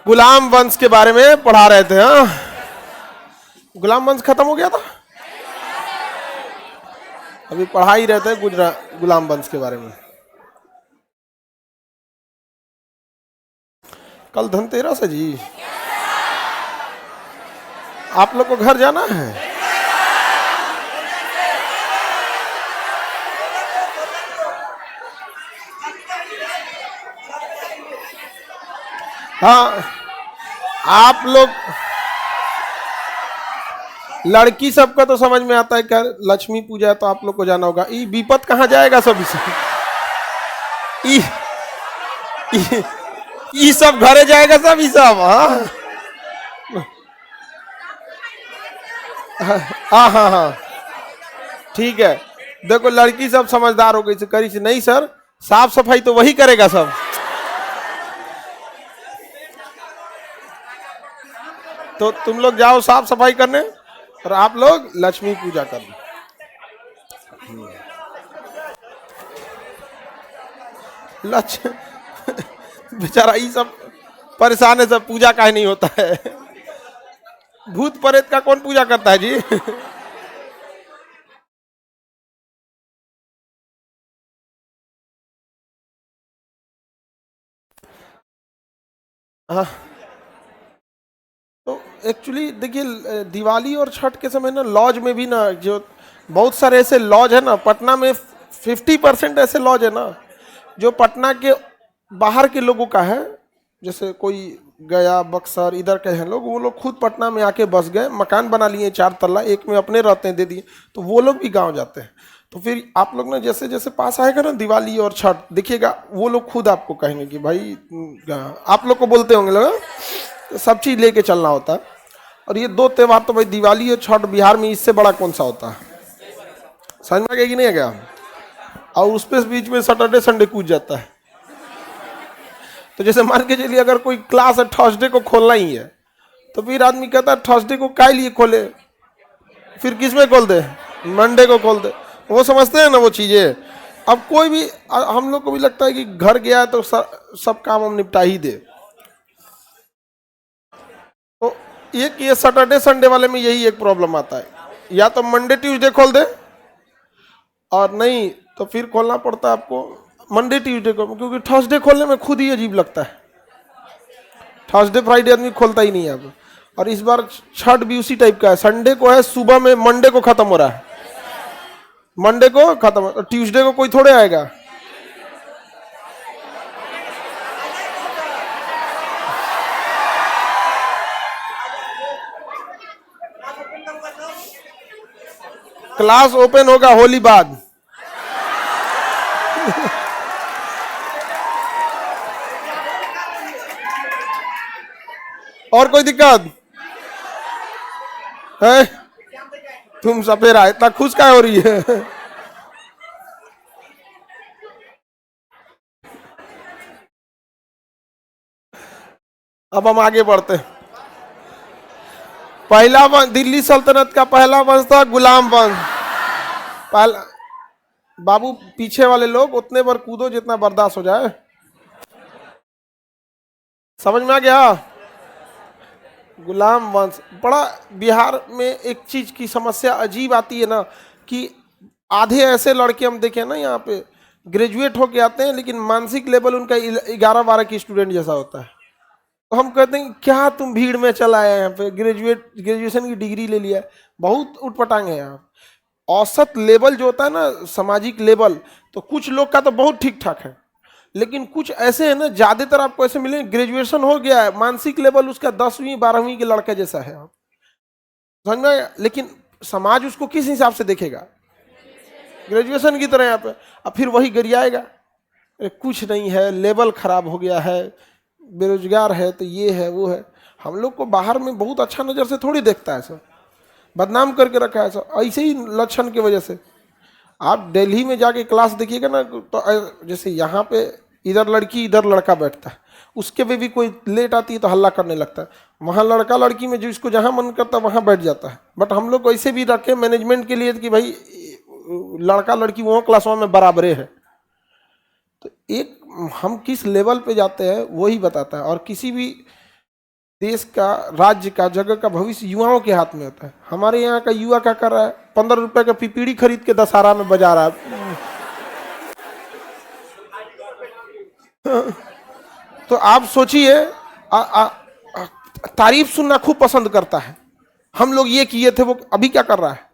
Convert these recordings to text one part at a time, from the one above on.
गुलाम वंश के बारे में पढ़ा रहे थे। हाँ, गुलाम वंश खत्म हो गया था, अभी पढ़ा ही रहे थे गुलाम वंश के बारे में। कल धनतेरस है जी, आप लोग को घर जाना है? हाँ, आप लोग लड़की सबका तो समझ में आता है, क्या लक्ष्मी पूजा है तो आप लोग को जाना होगा। ई विपत कहाँ जाएगा सब इसे, ई सब घरे जाएगा सब, ई सब। हाँ हाँ हाँ, ठीक है। देखो लड़की सब समझदार हो गई से करी से, नहीं सर साफ सफाई तो वही करेगा सब। तो तुम लोग जाओ साफ सफाई करने और आप लोग लक्ष्मी पूजा करना। लक्ष्य बेचारा ये सब परेशान है, सब पूजा काहे नहीं होता है। भूत प्रेत का कौन पूजा करता है जी? हाँ, तो एक्चुअली देखिए दिवाली और छठ के समय ना लॉज में भी ना, जो बहुत सारे ऐसे लॉज है ना पटना में, 50% ऐसे लॉज है ना जो पटना के बाहर के लोगों का है। जैसे कोई गया बक्सर इधर के हैं लोग, वो लोग खुद पटना में आके बस गए, मकान बना लिए 4 तल्ला, एक में अपने रहते हैं, दे दिए, तो वो लोग भी गांव जाते हैं। तो फिर आप लोग ना जैसे जैसे पास आएगा ना दिवाली और छठ, देखिएगा वो लोग खुद आपको कहेंगे कि भाई, आप लोग को बोलते होंगे लोग सब चीज़ लेके चलना होता है। और ये 2 त्यौहार तो भाई दिवाली और छठ बिहार में इससे बड़ा कौन सा होता है, समझ में आ गया कि नहीं आ गया? और उस पर बीच में सैटरडे संडे कूद जाता है। तो जैसे मान के चलिए अगर कोई क्लास है थर्सडे को खोलना ही है, तो फिर आदमी कहता है थर्सडे को काय लिए खोले, फिर किस में खोल दे, मंडे को खोल दे। वो समझते हैं ना वो चीज़ें। अब कोई भी, हम लोग को भी लगता है कि घर गया है तो सब काम हम निपटा ही दे। तो एक ये सैटरडे संडे वाले में यही एक प्रॉब्लम आता है, या तो मंडे ट्यूसडे खोल दे, और नहीं तो फिर खोलना पड़ता है आपको मंडे ट्यूसडे को, क्योंकि थर्सडे खोलने में खुद ही अजीब लगता है। थर्सडे फ्राइडे आदमी खोलता ही नहीं है अब। और इस बार छठ भी उसी टाइप का है, संडे को है सुबह में, मंडे को खत्म हो रहा है, मंडे को खत्म, ट्यूसडे को कोई थोड़े आएगा। क्लास ओपन होगा होली बाद। और कोई दिक्कत है? तुम सपेरा इतना खुश क्या हो रही है? अब हम आगे बढ़ते हैं। पहला वंश, दिल्ली सल्तनत का पहला वंश था गुलाम वंश। पहला, बाबू पीछे वाले लोग उतने बार कूदो जितना बर्दाश्त हो जाए। समझ में आ गया? गुलाम वंश बड़ा, बिहार में एक चीज की समस्या अजीब आती है ना, कि आधे ऐसे लड़के हम देखे ना यहाँ पे ग्रेजुएट होके आते हैं, लेकिन मानसिक लेवल उनका 11-12 की स्टूडेंट जैसा होता है। तो हम कहते हैं क्या तुम भीड़ में चला आया यहाँ पे, ग्रेजुएशन की डिग्री ले लिया, बहुत उठपटांग है यहाँ। औसत लेवल जो होता है ना सामाजिक लेवल, तो कुछ लोग का तो बहुत ठीक ठाक है, लेकिन कुछ ऐसे हैं ना, ज्यादातर आपको ऐसे मिलेंगे ग्रेजुएशन हो गया है, मानसिक लेवल उसका 10वीं 12वीं के लड़के जैसा है। समझ में आया? लेकिन समाज उसको किस हिसाब से देखेगा, ग्रेजुएशन की तरह यहाँ पे। अब फिर वही गरियाएगा, अरे कुछ नहीं है, लेवल खराब हो गया है, बेरोजगार है, तो ये है वो है। हम लोग को बाहर में बहुत अच्छा नज़र से थोड़ी देखता है सर, बदनाम करके रखा है सर, ऐसे ही लक्षण की वजह से। आप दिल्ली में जाके क्लास देखिएगा ना, तो जैसे यहाँ पे इधर लड़की इधर लड़का बैठता है, उसके पे भी कोई लेट आती है तो हल्ला करने लगता है। वहाँ लड़का लड़की में जो इसको जहाँ मन करता है वहाँ बैठ जाता है। बट हम लोग ऐसे भी रखे मैनेजमेंट के लिए कि भाई लड़का लड़की वो क्लासों में बराबरे है। तो एक हम किस लेवल पे जाते हैं वही बताता है। और किसी भी देश का, राज्य का, जगह का भविष्य युवाओं के हाथ में होता है। हमारे यहाँ का युवा क्या कर रहा है? 15 रुपए का पीपीड़ी खरीद के दशहरा में बजा रहा है। तो आप सोचिए, तारीफ सुनना खूब पसंद करता है। हम लोग ये किए थे, वो अभी क्या कर रहा है?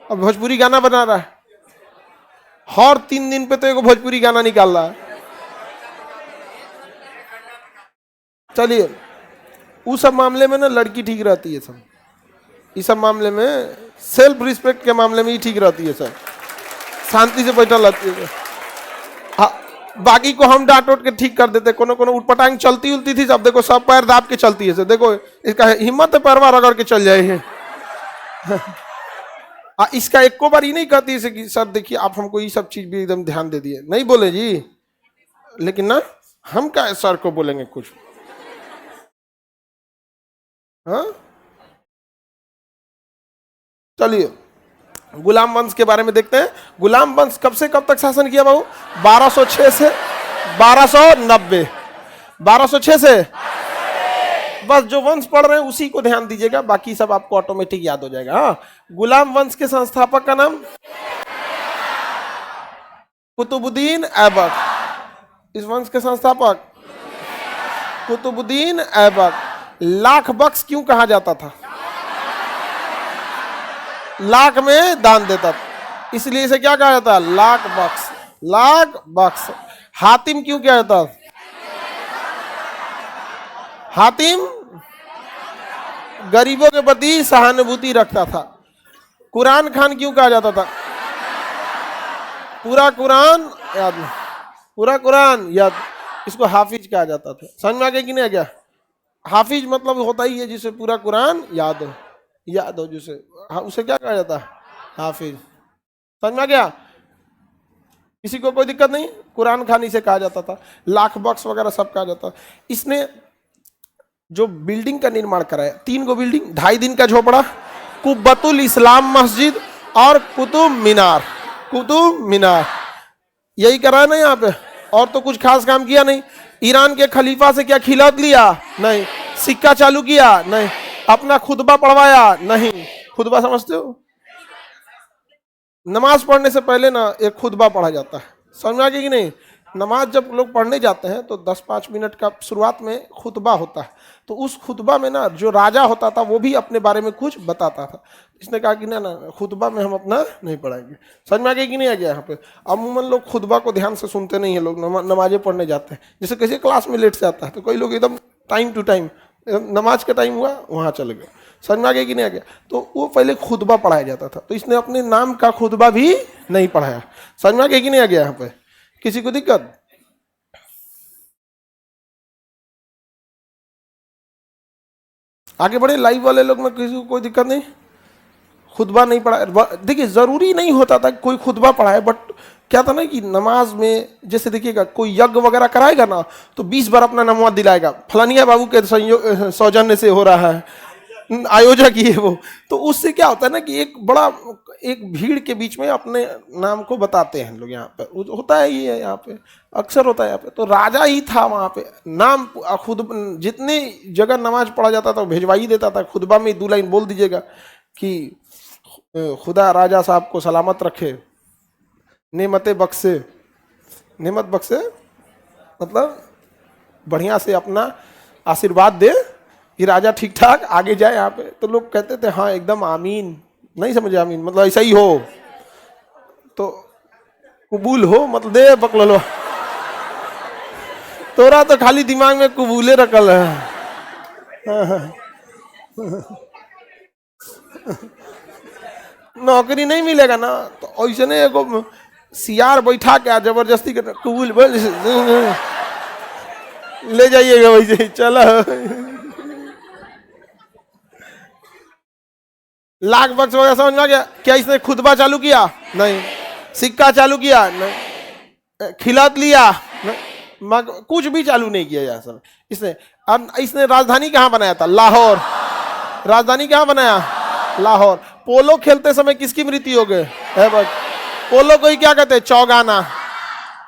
अब भोजपुरी गाना बना रहा है। हर 3 दिन पे तो एक भोजपुरी गाना निकाल रहा है। चलिए, उस सब मामले में ना लड़की ठीक रहती है सब। इस सब मामले में, सेल्फ रिस्पेक्ट के मामले में ही ठीक रहती है सब, शांति से बैठा रहती है। बाकी को हम डांट उठ के ठीक कर देते। कोनो कोनो उठपटांग चलती उलती थी, सब देखो सब पैर दाब के चलती है। देखो इसका हिम्मत है पैरवा रगड़ के चल जाए है। इसका एक को बार ही नहीं कहती इसे कि सर देखिए आप हमको ये सब चीज भी एकदम ध्यान दे दिए, नहीं बोले जी। लेकिन ना हम क्या सर को बोलेंगे कुछ? हाँ, चलिए गुलाम वंश के बारे में देखते हैं। गुलाम वंश कब से कब तक शासन किया बाबू? 1206 से 1290। 1206 से, बस जो वंश पढ़ रहे हैं उसी को ध्यान दीजिएगा, बाकी सब आपको ऑटोमेटिक याद हो जाएगा। हाँ, गुलाम वंश के संस्थापक का नाम कुतुबुद्दीन ऐबक। इस वंश के संस्थापक कुतुबुद्दीन ऐबक। लाख बख्श क्यों कहा जाता था? लाख में दान देता था, इसलिए इसे क्या कहा जाता है? लाख बख्श। लाख बख्श। हातिम क्यों किया जाता? हातिम गरीबों के प्रति सहानुभूति रखता था। कुरान खान क्यों कहा जाता था? पूरा कुरान याद, पूरा कुरान याद, इसको हाफिज कहा जाता था। समझ में आ गया कि नहीं आ गया? हाफिज मतलब होता ही है जिसे पूरा कुरान याद हो, याद हो जिसे, उसे क्या कहा जाता है? हाफिज। समझ में आ गया? किसी को कोई दिक्कत नहीं? कुरान खानी से कहा जाता था, लाख बख्श वगैरह सब कहा जाता। इसने जो बिल्डिंग का निर्माण कराया, 3 गो बिल्डिंग, 2.5 दिन का झोपड़ा, कुब्बतुल इस्लाम मस्जिद और कुतुब मीनार। कुतुब मीनार यही करा है ना यहाँ पे, और तो कुछ खास काम किया नहीं। ईरान के खलीफा से क्या खिलात लिया? नहीं। सिक्का चालू किया? नहीं। अपना खुतबा पढ़वाया? नहीं। खुतबा समझते हो? नमाज पढ़ने से पहले ना एक खुतबा पढ़ा जाता है, समझ में आ गया कि नहीं? नमाज जब लोग पढ़ने जाते हैं तो 10-5 मिनट का शुरुआत में खुतबा होता है। तो उस खुतबा में ना जो राजा होता था वो भी अपने बारे में कुछ बताता था। इसने कहा कि ना ना खुतबा में हम अपना नहीं पढ़ाएंगे। समझ में आ गया कि नहीं आ गया? यहाँ पे अमूमन लोग खुतबा को ध्यान से सुनते नहीं है, लोग नमाजें पढ़ने जाते हैं। जैसे किसी क्लास में लेट से आता है तो कई लोग एकदम टाइम टू टाइम, नमाज का टाइम हुआ वहाँ चले गए। समझ में आ गया कि नहीं आ गया? तो वो पहले खुतबा पढ़ाया जाता था, तो इसने अपने नाम का खुतबा भी नहीं पढ़ाया। समझ में आ गया कि नहीं आ गया? यहाँ पे किसी को दिक्कत? आगे बढ़े, लाइव वाले लोग में किसी को कोई दिक्कत नहीं? खुतबा नहीं पढ़ा, देखिए जरूरी नहीं होता था कोई खुतबा पढ़ाए, बट क्या था ना कि नमाज में जैसे देखिएगा कोई यज्ञ वगैरह कराएगा ना तो 20 बार अपना नमवा दिलाएगा, फलानिया बाबू के सौजन्य से हो रहा है, आयोजक ही है वो। तो उससे क्या होता है ना कि एक भीड़ के बीच में अपने नाम को बताते हैं लोग। यहाँ पे होता है, ये है यहाँ पे अक्सर होता है यहाँ पे। तो राजा ही था वहाँ पे, नाम खुद जितने जगह नमाज पढ़ा जाता था वो भिजवा ही देता था। खुतबा में 2 लाइन बोल दीजिएगा कि खुदा राजा साहब को सलामत रखे, नेमतें बख्शे। नेमत बख्शे मतलब बढ़िया से अपना आशीर्वाद दे कि राजा ठीक ठाक आगे जाए यहाँ पे। तो लोग कहते थे हाँ एकदम आमीन, नहीं समझे आमीन मतलब ऐसा ही हो, तो कबूल हो मतलब दे पकड़ लो। तोरा तो खाली दिमाग में कबूले रखल है। नौकरी नहीं मिलेगा ना तो ऐसे नहीं एगो सियार बैठा के जबरदस्ती के कबूल बोल ले जाइएगा वैसे चलो। लाख बख्श वगैरह समझ में आ गया? क्या इसने खुतबा चालू किया? नहीं। सिक्का चालू किया? नहीं। खिलात लिया? नहीं। कुछ भी चालू नहीं किया यहाँ सब इसने। अब इसने राजधानी कहाँ बनाया था? लाहौर। राजधानी कहाँ बनाया? लाहौर। पोलो खेलते समय किसकी मृत्यु हो गई? पोलो को ही क्या कहते हैं? चौगाना।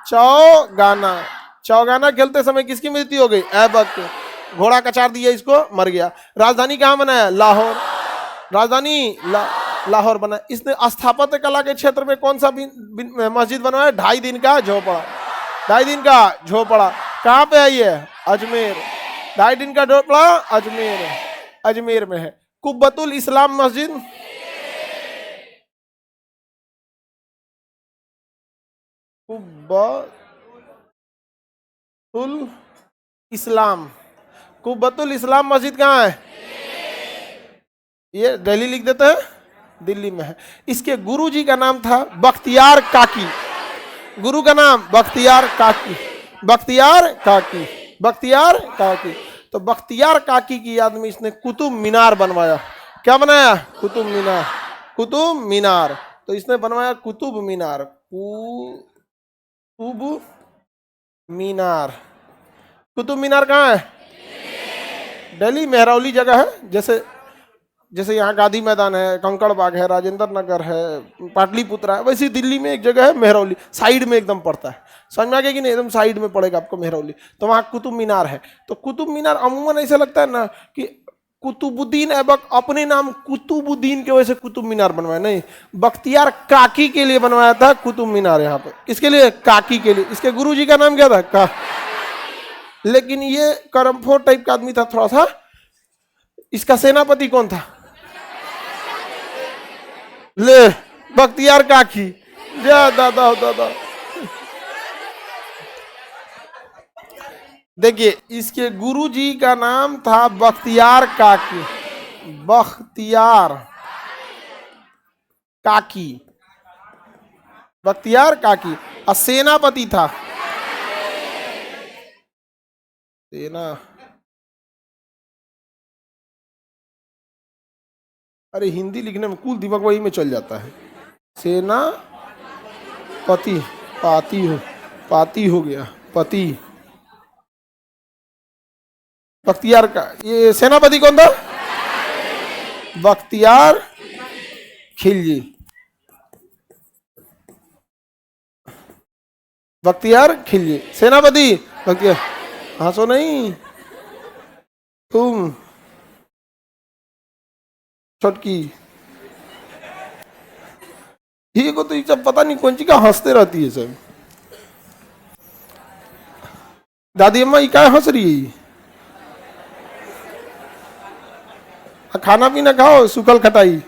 चौगाना। चौगाना खेलते समय किसकी मृत्यु हो गई? ऐबक। घोड़ा कचार दिया इसको, मर गया। राजधानी कहाँ बनाया? लाहौर। राजधानी लाहौर बना। इसने स्थापत्य कला के क्षेत्र में कौन सा मस्जिद बनवाया? 2.5 दिन का झोपड़ा। 2.5 दिन का झोपड़ा कहाँ पे है ये? अजमेर। 2.5 दिन का झोपड़ा अजमेर, अजमेर में है। कुब्बतुल इस्लाम मस्जिद, कुब्बतुल इस्लाम, कुब्बतुल इस्लाम मस्जिद कहाँ है? ये दिल्ली लिख देते हैं, दिल्ली में है। इसके गुरुजी का नाम था बख्तियार काकी। गुरु का नाम बख्तियार काकी, बख्तियार काकी, बख्तियार काकी। तो बख्तियार काकी की याद में इसने कुतुब मीनार बनवाया। क्या बनाया? कुतुब मीनार, कुतुब मीनार। तो इसने बनवाया कुतुब मीनार, कुतुब मीनार। कुतुब मीनार कहाँ है? दिल्ली, मेहरौली जगह है। जैसे जैसे यहाँ गांधी मैदान है, कंकड़ बाग है, राजेंद्र नगर है, पाटलिपुत्रा है, वैसे दिल्ली में एक जगह है मेहरौली, साइड में एकदम पड़ता है। समझ में आ गया कि नहीं? एकदम साइड में पड़ेगा आपको मेहरौली। तो वहाँ कुतुब मीनार है। तो कुतुब मीनार अमूमन ऐसा लगता है ना कि कुतुबुद्दीन ऐबक अपने नाम कुतुबुद्दीन की वजह से कुतुब मीनार बनवाया, नहीं, बख्तियार काकी के लिए बनवाया था कुतुब मीनार। यहाँ पे किसके लिए? काकी के लिए। इसके गुरुजी का नाम क्या था? का। लेकिन ये करमफोर टाइप का आदमी था थोड़ा सा। इसका सेनापति कौन था? ले, बख्तियार काकी। जा दादा दादा। देखिए, इसके गुरुजी का नाम था बख्तियार काकी, बख्तियार काकी, बख्तियार काकी। और सेनापति था सेना, अरे हिंदी लिखने में कुल दिमाग वही में चल जाता है। सेना पति, पाती हो गया, पति। बख्तियार का ये सेनापति कौन था? बख्तियार खिलजी, बख्तियार खिलजी सेनापति। बख्तियार, हंसो नहीं तुम छोटकी। ये को तो ये सब पता नहीं कौन सी का हंसते रहती है सब। दादी अम्मा ये क्या हंस रही है? खाना पीना खाओ, सुखल खटाई।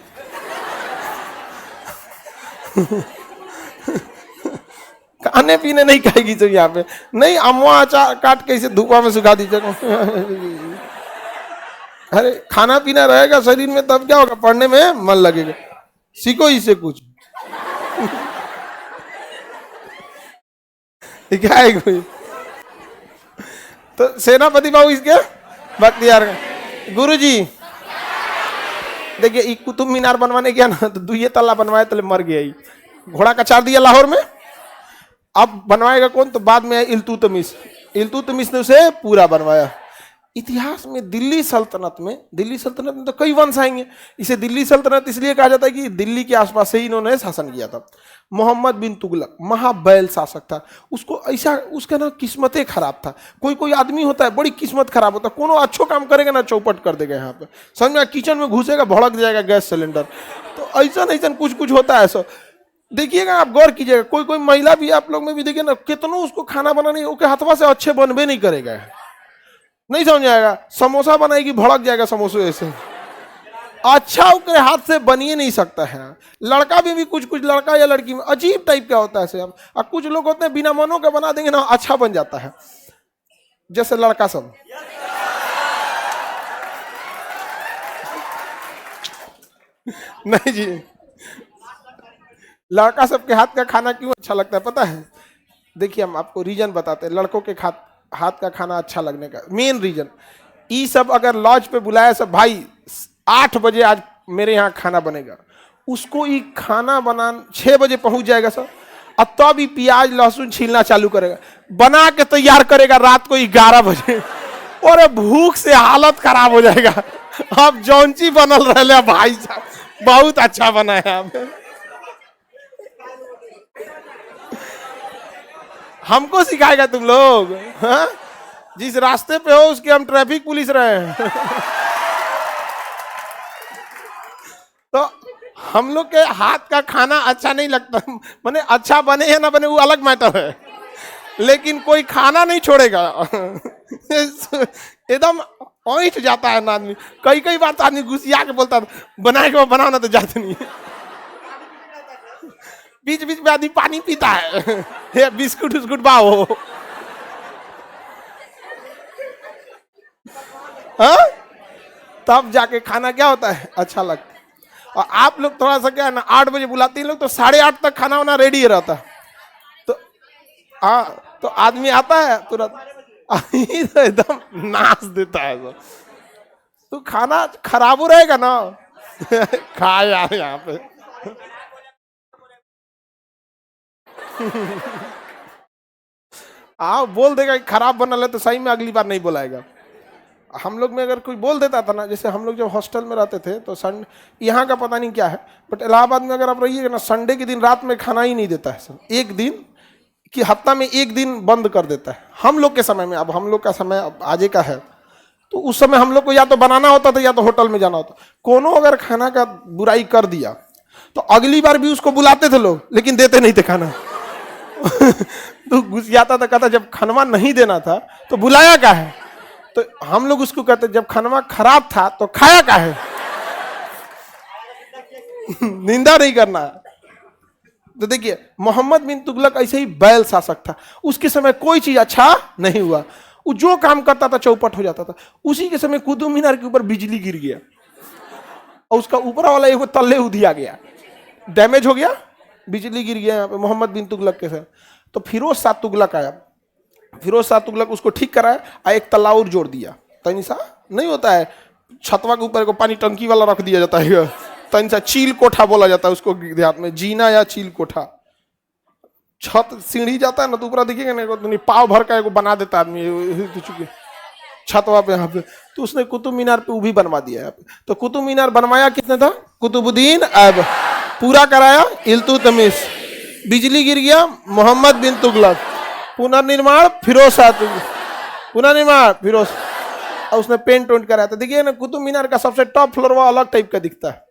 खाने पीने नहीं खाएगी तो यहाँ पे नहीं, अम्मा अचार काट के इसे धूपा में सुखा दीजिए। अरे खाना पीना रहेगा शरीर में तब क्या होगा? पढ़ने में मन लगेगा। सीखो इससे कुछ। क्या है कोई? तो सेनापति बाबू इसके बख्तियार गुरुजी। देखिए, कुतुब मीनार बनवाने गया ना तो 2 तल्ला बनवाए, तले मर गया। ही घोड़ा कचार दिया लाहौर में। अब बनवाएगा कौन? तो बाद में इल्तुतमिश, इल्तुतमिश ने उसे पूरा बनवाया। इतिहास में दिल्ली सल्तनत में तो कई वंश आएंगे। इसे दिल्ली सल्तनत इसलिए कहा जाता है कि दिल्ली के आसपास से ही इन्होंने शासन किया था। मोहम्मद बिन तुगलक महाबैल शासक था। उसको ऐसा, उसका ना किस्मतें खराब था। कोई आदमी होता है बड़ी किस्मत खराब होता है, कोनो अच्छो काम करेगा ना चौपट कर देगा। यहाँ पे समझ में, किचन में घुसेगा भड़क जाएगा गैस सिलेंडर। तो ऐसा कुछ होता है ऐसा। देखिएगा, आप गौर कीजिएगा, कोई महिला भी आप लोग में भी देखिए ना, कितनों उसको खाना बनाने उसके हाथवा से अच्छे बनबे नहीं करेगा। नहीं समझ आएगा, समोसा बनाएगी भड़क जाएगा समोसे ऐसे। अच्छा उसके हाथ से बनिए नहीं सकता है। लड़का भी कुछ लड़का या लड़की में अजीब टाइप का होता है ऐसे। अब कुछ लोग होते हैं बिना मनों के बना देंगे ना, अच्छा बन जाता है। जैसे लड़का सब नहीं जी, लड़का सबके हाथ का खाना क्यों अच्छा लगता है पता है? देखिए, हम आपको रीजन बताते हैं लड़कों के हाथ का खाना अच्छा लगने का मेन रीजन। ये सब अगर लॉज पे बुलाया सब, भाई 8 बजे आज मेरे यहाँ खाना बनेगा, उसको ये खाना बनाना 6 बजे पहुंच जाएगा सर। अब तब भी प्याज लहसुन छीलना चालू करेगा, बना के तैयार करेगा रात को 11 बजे। और भूख से हालत खराब हो जाएगा। अब जौनची बनल रहे भाई साहब, बहुत अच्छा बना है आप। हमको सिखाएगा तुम लोग? हाँ, जिस रास्ते पे हो उसके हम ट्रैफिक पुलिस रहे हैं। तो हम लोग के हाथ का खाना अच्छा नहीं लगता, माने अच्छा बने या ना बने वो अलग मैटर है, लेकिन कोई खाना नहीं छोड़ेगा। एकदम ऐंठ जाता है ना आदमी। कई कई बार तो आदमी गुस्सिया के बोलता है बनाए के बनाओ ना, तो जाते नहीं। बीच बीच में आदमी पानी पीता है, बिस्कुट उस्कुट बाओ। हाँ, तब जाके खाना क्या होता है अच्छा लगता है। और आप लोग थोड़ा सा क्या है ना, 8 बजे बुलाते हैं लोग तो 8:30 तक खाना वाना रेडी रहता है। तो हाँ, तो आदमी आता है तुरंत, तो एकदम नाच देता है सब। तो खाना खराब हो रहेगा ना। खा यार यहाँ पे। हाँ, बोल देगा कि खराब बनल है तो सही में अगली बार नहीं बुलाएगा। हम लोग में अगर कोई बोल देता था ना, जैसे हम लोग जब हॉस्टल में रहते थे तो संडे, यहाँ का पता नहीं क्या है, बट इलाहाबाद में अगर आप रहिएगा ना, संडे के दिन रात में खाना ही नहीं देता है सर। एक दिन कि हफ्ता में एक दिन बंद कर देता है हम लोग के समय में। अब हम लोग का समय अब आजे का है, तो उस समय हम लोग को या तो बनाना होता था या तो होटल में जाना होता। कोनो अगर खाना का बुराई कर दिया तो अगली बार भी उसको बुलाते थे लोग, लेकिन देते नहीं थे खाना। तो गुस्सियाता था, कहता जब खाना नहीं देना था तो बुलाया क्या है। तो हम लोग उसको कहते जब खाना खराब था तो खाया क्या है। निंदा नहीं करना। तो देखिए, मोहम्मद बिन तुगलक ऐसे ही बैल शासक था। उसके समय कोई चीज अच्छा नहीं हुआ, वो जो काम करता था चौपट हो जाता था। उसी के समय कुतुब मीनार के ऊपर बिजली गिर गया और उसका ऊपर वाला एक तल्ले उधिया गया, डैमेज हो गया, बिजली गिर गया यहाँ पे मोहम्मद बिन तुगलक के साथ। तो फिरोज शाह तुगलक आया, फिरोज शाह तुगलक उसको ठीक कराया और एक तल्ला और जोड़ दिया। तनिसा नहीं होता है, छतवा के ऊपर को पानी टंकी वाला रख दिया जाता है, तनिसा चील कोठा बोला जाता है उसको देहात में, जीना या चील कोठा। छत सीढ़ी जाता है ना तो ऊपर देखिएगा ना, पाव भर का एगो बना देता आदमी छतवा पे यहाँ पे। तो उसने कुतुब मीनार पे वो भी बनवा दिया यहाँ पे। तो कुतुब मीनार बनवाया किसने था? कुतुबुद्दीन ऐबक। पूरा कराया इल्तुतमिश। बिजली गिर गया मोहम्मद बिन तुगलक। पुनर्निर्माण फिरोज शाह तुगलक। पुनर्निर्माण फिरोज, और उसने पेंट वेंट कराया। तो देखिए ना, कुतुब मीनार का सबसे टॉप फ्लोर वो अलग टाइप का दिखता है,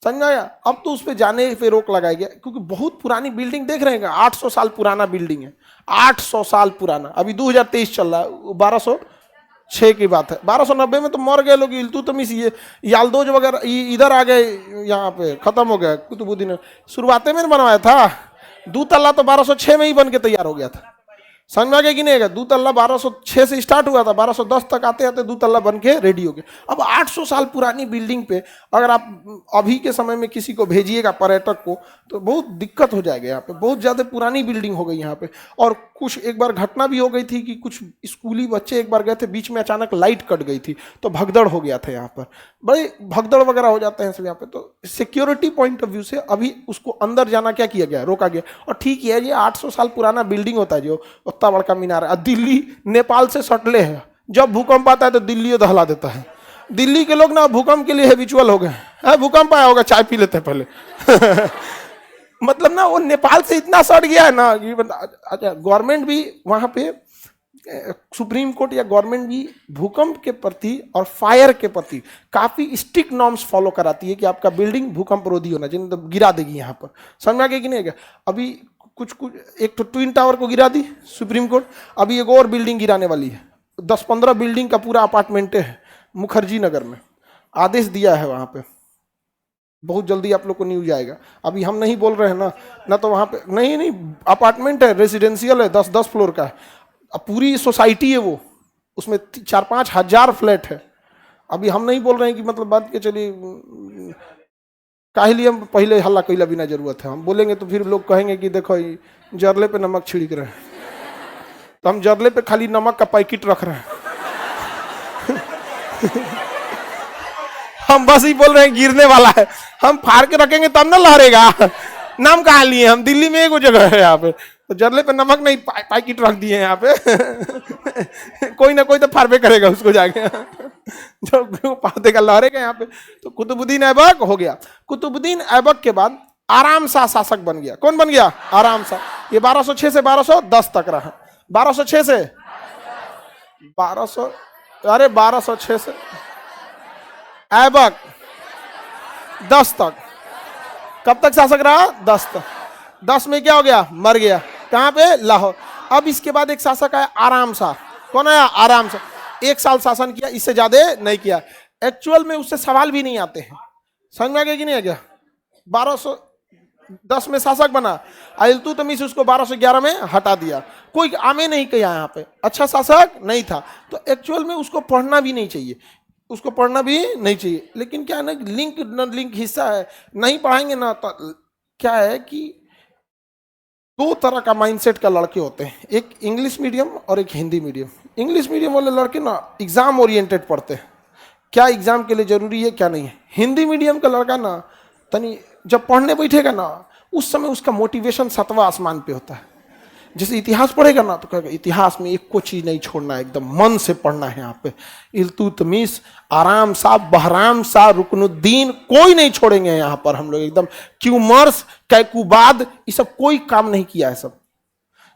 समझाया। अब तो उस पे जाने पे रोक लगाया गया, क्योंकि बहुत पुरानी बिल्डिंग देख रहे हैं, 800 साल पुराना बिल्डिंग है, 800 साल पुराना। अभी 2023 चल रहा है, 1206 की बात है। 1290 में तो मर गए लोग, इल्तुतमिश ये याल्दोज वगैरह इधर आ गए, यहाँ पे खत्म हो गया। कुतुबुद्दीन शुरुआते में बनवाया था, 2 तल्ला तो 1206 में ही बन के तैयार हो गया था। समझ में आ गया कि नहीं? 2 तल्ला 1206 से स्टार्ट हुआ था, 1210 तक आते आते 2 तल्ला बन के रेडी हो गया। अब 800 साल पुरानी बिल्डिंग पे अगर आप अभी के समय में किसी को भेजिएगा पर्यटक को, तो बहुत दिक्कत हो जाएगा। यहाँ पे बहुत ज्यादा पुरानी बिल्डिंग हो गई यहाँ पे। और कुछ एक बार घटना भी हो गई थी कि कुछ स्कूली बच्चे एक बार गए थे, बीच में अचानक लाइट कट गई थी तो भगदड़ हो गया था यहाँ पर, बड़े भगदड़ वगैरह हो जाते हैं सब यहाँ पे। तो सिक्योरिटी पॉइंट ऑफ व्यू से अभी उसको अंदर जाना क्या किया गया, रोका गया। और ठीक है, ये 800 साल पुराना बिल्डिंग होता है जो उतना बड़का मीनार है। दिल्ली नेपाल से सटले है, जब भूकंप आता है तो दिल्ली दहला देता है। दिल्ली के लोग ना भूकंप के लिए हैबिचुअल हो गए हैं। भूकंप आया होगा, चाय पी लेते हैं पहले। मतलब ना वो नेपाल से इतना सट गया है ना कि अच्छा, गवर्नमेंट भी वहां पे, सुप्रीम कोर्ट या गवर्नमेंट भी भूकंप के प्रति और फायर के प्रति काफी स्ट्रिक्ट नॉर्म्स फॉलो कराती है कि आपका बिल्डिंग भूकंप रोधी होना चाहिए, तो गिरा देगी यहाँ पर। समझ में आ गया कि नहीं? अभी कुछ एक तो ट्विन टावर को गिरा दी सुप्रीम कोर्ट, अभी एक और बिल्डिंग गिराने वाली है। 10-15 बिल्डिंग का पूरा अपार्टमेंट है मुखर्जी नगर में, आदेश दिया है वहां पे। बहुत जल्दी आप लोग को न्यूज आएगा। अभी हम नहीं बोल रहे हैं ना तो वहां पे नहीं अपार्टमेंट है, रेसिडेंशियल है, 10-10 फ्लोर का है। अब पूरी सोसाइटी है वो, उसमें 4-5 हजार फ्लैट है। अभी हम नहीं बोल रहे हैं कि मतलब बात के चलिए काहे लिए हम पहले हल्ला कैला बिना जरूरत है। हम बोलेंगे तो फिर लोग कहेंगे कि देखो जरले पे नमक छिड़क रहे हैं, तो हम जरले पे खाली नमक का पैकेट रख रहे हैं। हम बस ही बोल रहे हैं गिरने वाला है, हम फाड़ के रखेंगे तब ना लहरेगा। नाम कहाँ लिए हम? दिल्ली में एक जगह है यहाँ पे, तो जरले पे नमक नहीं पैकेट रख दिए यहाँ पे। कोई ना कोई तो फाड़बे करेगा उसको जाके, जो फाड़ देगा लहरेगा यहाँ पे। तो कुतुबुद्दीन ऐबक हो गया। कुतुबुद्दीन ऐबक के बाद आराम शाह शासक बन गया। कौन बन गया? आराम शाह। ये 1206 से 1210 तक रहा। 1206 से 1200, अरे 1206 से ऐबक 10 तक। कब तक शासक रहा? 10 तक। 10 में क्या हो गया? मर गया। कहां पे? लाहौर। अब इसके बाद एक शासक आया आराम शाह। कौन आया? आराम शाह। 1 साल शासन किया, इससे ज्यादा नहीं किया। एक्चुअल में उससे सवाल भी नहीं आते हैं। समझ में आ गया कि नहीं आ गया? 1210 में शासक बना, इल्तुतमिश उसको 1211 में हटा दिया। कोई आमे नहीं किया यहाँ पे, अच्छा शासक नहीं था। तो एक्चुअल में उसको पढ़ना भी नहीं चाहिए, उसको पढ़ना भी नहीं चाहिए। लेकिन क्या है ना, लिंक न लिंक हिस्सा है, नहीं पढ़ाएंगे ना तो क्या है कि 2 तरह का माइंडसेट का लड़के होते हैं, एक इंग्लिश मीडियम और एक हिंदी मीडियम। इंग्लिश मीडियम वाले लड़के ना एग्जाम ओरिएंटेड पढ़ते हैं, क्या एग्जाम के लिए जरूरी है क्या नहीं है। हिंदी मीडियम का लड़का ना तनी जब पढ़ने बैठेगा ना, उस समय उसका मोटिवेशन 7वां आसमान पे होता है। जैसे इतिहास पढ़ेगा ना तो कहेगा इतिहास में एक को चीज नहीं छोड़ना है, एकदम मन से पढ़ना है। यहाँ पे इल्तुतमिश, आराम शाह, बहराम शाह, रुकनुद्दीन, कोई नहीं छोड़ेंगे यहाँ पर हम लोग एकदम। क्यूमर्स, कैकुबाद, ये सब कोई काम नहीं किया है सब।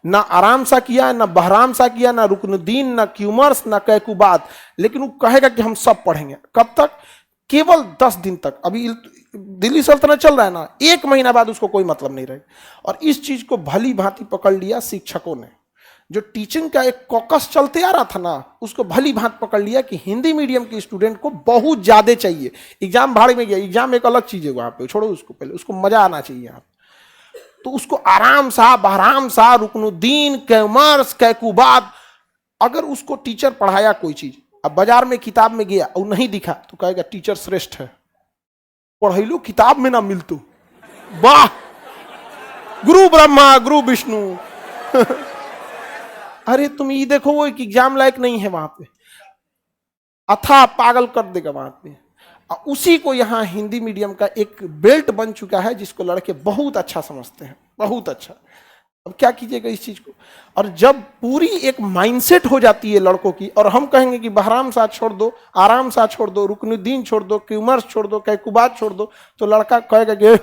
ना आराम शाह किया, ना बहराम शाह किया, ना रुकनुद्दीन, ना क्यूमर्स, ना कैकुबाद। लेकिन वो कहेगा कि हम सब पढ़ेंगे। कब तक? केवल 10 दिन तक। अभी दिल्ली सल्तनत चल रहा है ना, 1 महीना बाद उसको कोई मतलब नहीं रहे। और इस चीज को भली भांति पकड़ लिया शिक्षकों ने। जो टीचिंग का एक कॉकस चलते आ रहा था ना, उसको भली भांति पकड़ लिया कि हिंदी मीडियम के स्टूडेंट को बहुत ज्यादा चाहिए। एग्जाम भाड़ में गया, एग्जाम एक अलग चीज है वहां पे, छोड़ो उसको, पहले उसको मजा आना चाहिए यहाँ। तो उसको आराम शाह, बहराम शाह, रुकनुद्दीन, कैमर्स, कैकुबाद, अगर उसको टीचर पढ़ाया कोई चीज, अब बाजार में किताब में गया और नहीं दिखा तो कहेगा टीचर श्रेष्ठ है, पढ़ैलो किताब में ना मिलतो, वाह गुरु ब्रह्मा गुरु विष्णु। अरे तुम ये देखो, वो एक एग्जाम लायक नहीं है वहां पे, अथा पागल कर देगा वहां पे। उसी को यहाँ हिंदी मीडियम का एक बेल्ट बन चुका है, जिसको लड़के बहुत अच्छा समझते हैं, बहुत अच्छा। अब क्या कीजिएगा इस चीज को। और जब पूरी एक माइंडसेट हो जाती है लड़कों की, और हम कहेंगे कि बहराम शाह छोड़ दो, आराम शाह छोड़ दो, रुकनुद्दीन छोड़ दो, क्यूमर्स छोड़ दो, कैकुबाद छोड़ दो, तो लड़का कहेगा कि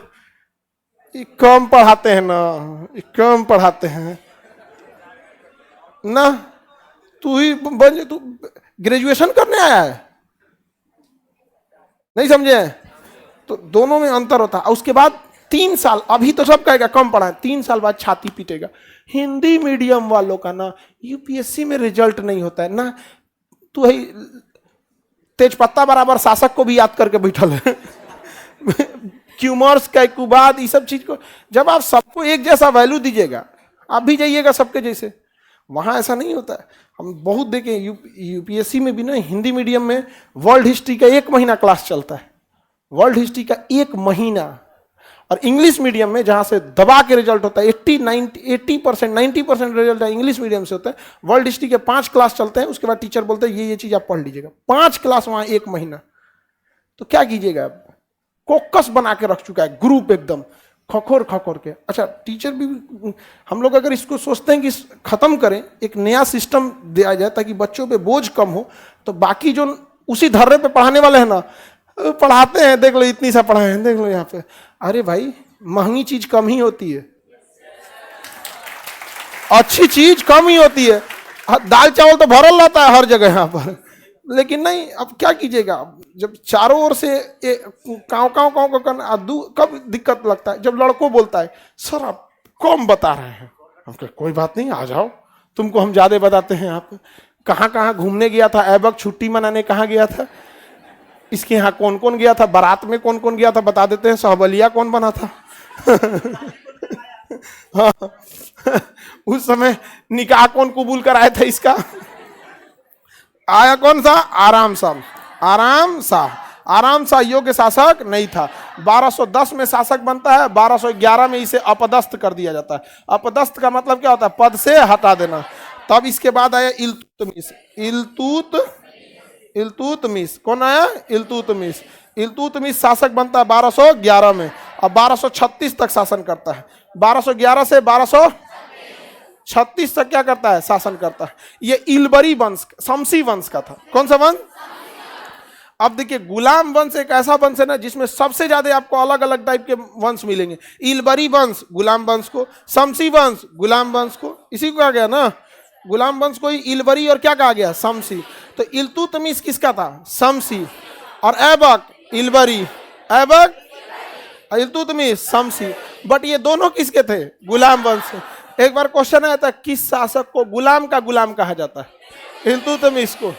कम पढ़ाते हैं ना, कम पढ़ाते हैं ना। तू ही बन, तू ग्रेजुएशन करने आया है, नहीं समझे? तो दोनों में अंतर होता है। उसके बाद 3 साल, अभी तो सब कहेगा कम पढ़ा है, 3 साल बाद छाती पीटेगा। हिंदी मीडियम वालों का ना यूपीएससी में रिजल्ट नहीं होता है ना। तू है तेजपत्ता बराबर शासक को भी याद करके बैठल है। क्यूमर्स, कैकुबाद, ये सब चीज को जब आप सबको एक जैसा वैल्यू दीजिएगा, आप भी जाइएगा सबके जैसे। वहां ऐसा नहीं होता है। हम बहुत देखें यूपीएससी में भी ना, हिंदी मीडियम में वर्ल्ड हिस्ट्री का 1 महीना क्लास चलता है, वर्ल्ड हिस्ट्री का 1 महीना। और इंग्लिश मीडियम में जहां से दबा के रिजल्ट होता है, 90% रिजल्ट इंग्लिश मीडियम से होता है। वर्ल्ड हिस्ट्री के 5 क्लास चलते हैं, उसके बाद टीचर बोलते हैं ये चीज आप पढ़ लीजिएगा। 5 क्लास वहां 1 महीना। तो क्या कीजिएगा, कोकस बना के रख चुका है ग्रुप एकदम खखोर खखोर के। अच्छा, टीचर भी हम लोग अगर इसको सोचते हैं कि खत्म करें, एक नया सिस्टम दिया जाए ताकि बच्चों पे बोझ कम हो, तो बाकी जो उसी धर्रे पे पढ़ाने वाले हैं ना, पढ़ाते हैं, देख लो इतनी सा पढ़ाए हैं, देख लो यहाँ पे। अरे भाई, महंगी चीज कम ही होती है, अच्छी चीज कम ही होती है। दाल चावल तो भरल रहता है हर जगह यहाँ पर, लेकिन नहीं। अब क्या कीजिएगा, जब चारों ओर से काव काव काव करना, कब दिक्कत लगता है जब लड़कों बोलता है सर आप कम बता रहे हैं। हम कहे कोई बात नहीं, आ जाओ, तुमको हम ज्यादा बताते हैं। आप कहाँ कहाँ घूमने गया था, ऐबक छुट्टी मनाने कहाँ गया था, इसके यहाँ कौन कौन गया था, बारात में कौन कौन गया था बता देते हैं, सहबलिया कौन बना था। हाँ, उस समय निकाह कौन कबूल कराया था इसका, आया कौन सा, आराम शाह। आराम शाह, आराम शाह योग्य शासक नहीं था। 1210 में शासक बनता है, 1211 में इसे अपदस्थ कर दिया जाता है। अपदस्थ का मतलब क्या होता है, पद से हटा देना। तब इसके बाद आया इल्तुतमिश। इल्तुतमिश कौन आया, इल्तुतमिश। इल्तुतमिश शासक बनता है 1211 में, और 1236 तक शासन करता है। 1211 से 1236 तक क्या करता है, शासन करता है। ये इलबरी वंश, शमसी वंश का था। कौन सा वंश? अब देखिए, गुलाम वंश एक ऐसा वंश है ना जिसमें सबसे ज्यादा आपको अलग अलग टाइप के वंश मिलेंगे। इलबरी वंश गुलाम वंश को, शमसी वंश गुलाम वंश को, इसी को आ गया ना। गुलाम वंश को इलबरी और क्या कहा गया, शमसी। तो इल्तुतमिश किसका था, शमसी। और ऐबक इलबरी, ऐबक इल्तुतमिश शमसी। बट ये दोनों किसके थे, गुलाम वंश। एक बार क्वेश्चन आया था, किस शासक को गुलाम का गुलाम कहा जाता है, इल्तुतमिश को।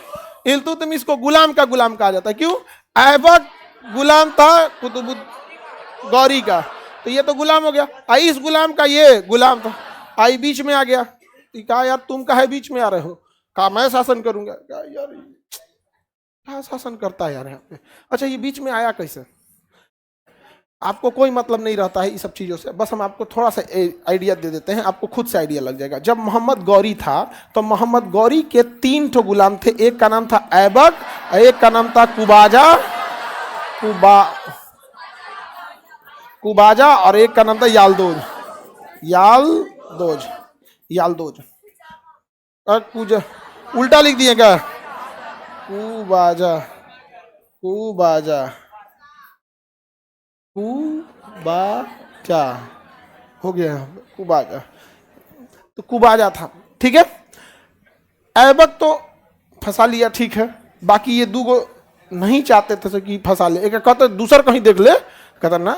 इल्तुतमिश को गुलाम का गुलाम कहा जाता है, क्यों, ऐबक गुलाम था कुतुबुद्दीन गौरी का, तो ये तो गुलाम हो गया। आई इस गुलाम का ये गुलाम था, आई बीच में आ गया। कहा यार तुम काहे बीच में आ रहे हो, कहा मैं शासन करूंगा। कहा यार क्या शासन करता है यार यहाँ पे। अच्छा ये बीच में आया कैसे, आपको कोई मतलब नहीं रहता है इस सब चीजों से, बस हम आपको थोड़ा सा आइडिया दे देते हैं, आपको खुद से आइडिया लग जाएगा। जब मोहम्मद गौरी था तो मोहम्मद गौरी के 3 ठो गुलाम थे, एक का नाम था ऐबक, एक का नाम था कुबाजा और एक का नाम था यालदोज। उल्टा लिख दिए क्या, कुबाजा हो गया, कुबाजा, तो कुबाजा था, ठीक है। ऐबक तो फंसा लिया, ठीक है। बाकी ये 2 गो नहीं चाहते थे कि फंसा ले, एक कहते दूसर कहीं देख ले, कहता ना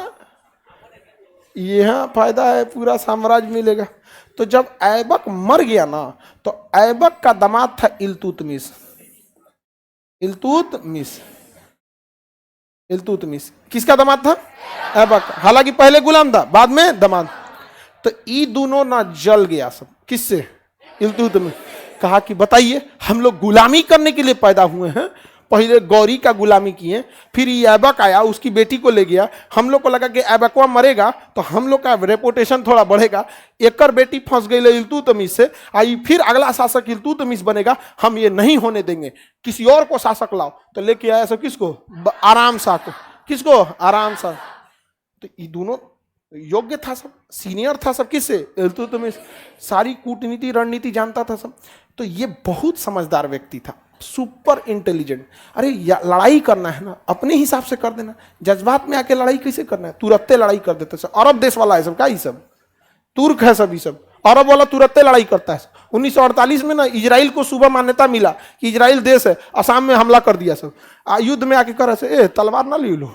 यहाँ फायदा है, पूरा साम्राज्य मिलेगा। तो जब ऐबक मर गया ना, तो ऐबक का दामाद था इल्तुतमिश। किसका दामाद था, ऐबक। हालांकि पहले गुलाम था, बाद में दामाद। तो ये दोनों ना जल गया सब, किससे, इल्तुतमिश। कहा कि बताइए, हम लोग गुलामी करने के लिए पैदा हुए हैं, पहले गौरी का गुलामी किए, फिर ये ऐबक आया, उसकी बेटी को ले गया। हम लोग को लगा कि ऐबकवा मरेगा तो हम लोग का रेपुटेशन थोड़ा बढ़ेगा, एकर बेटी फंस गई इल्तुतमिश से, आई फिर अगला शासक इल्तुतमिश बनेगा, हम ये नहीं होने देंगे, किसी और को शासक लाओ। तो लेके आया सब किसको, आराम शाह को। किसको, आराम शाह। तो ये दोनों योग्य था, सब सीनियर था, सब किससे, इल्तुतमिश। सारी कूटनीति रणनीति जानता था सब। तो ये बहुत समझदार व्यक्ति था, सुपर इंटेलिजेंट। अरे लड़ाई करना है ना, अपने हिसाब से कर देना, जज्बात में आके लड़ाई कैसे करना है, तुरत्ते लड़ाई कर देते सब। अरब देश वाला है सब, क्या ये सब तुर्क है सब, ये सब अरब वाला तुरत्ते लड़ाई करता है। 1948 में ना इजराइल को सुबह मान्यता मिला कि इजराइल देश है, असम में हमला कर दिया सब, युद्ध में आके कर ऐसे, तलवार ना ले लो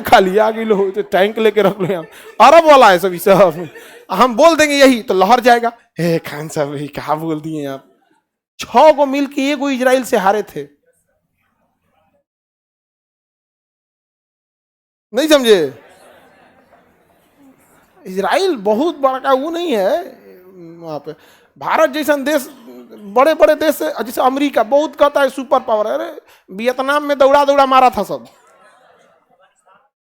खाली आ गई लो, तो टैंक लेके रख लो यहाँ। अरब वाला है सब, सब हम बोल देंगे यही तो लहर जाएगा। खान साहब यही कहा बोल दिए आप। 6 गो मिल के 1 गो इजराइल से हारे थे, नहीं समझे। इजराइल बहुत बड़ा वो नहीं है, वहां पे भारत जैसा देश, बड़े बड़े देश से, जैसे अमेरिका बहुत कहता है सुपर पावर है। अरे वियतनाम में दौड़ा दौड़ा मारा था सब,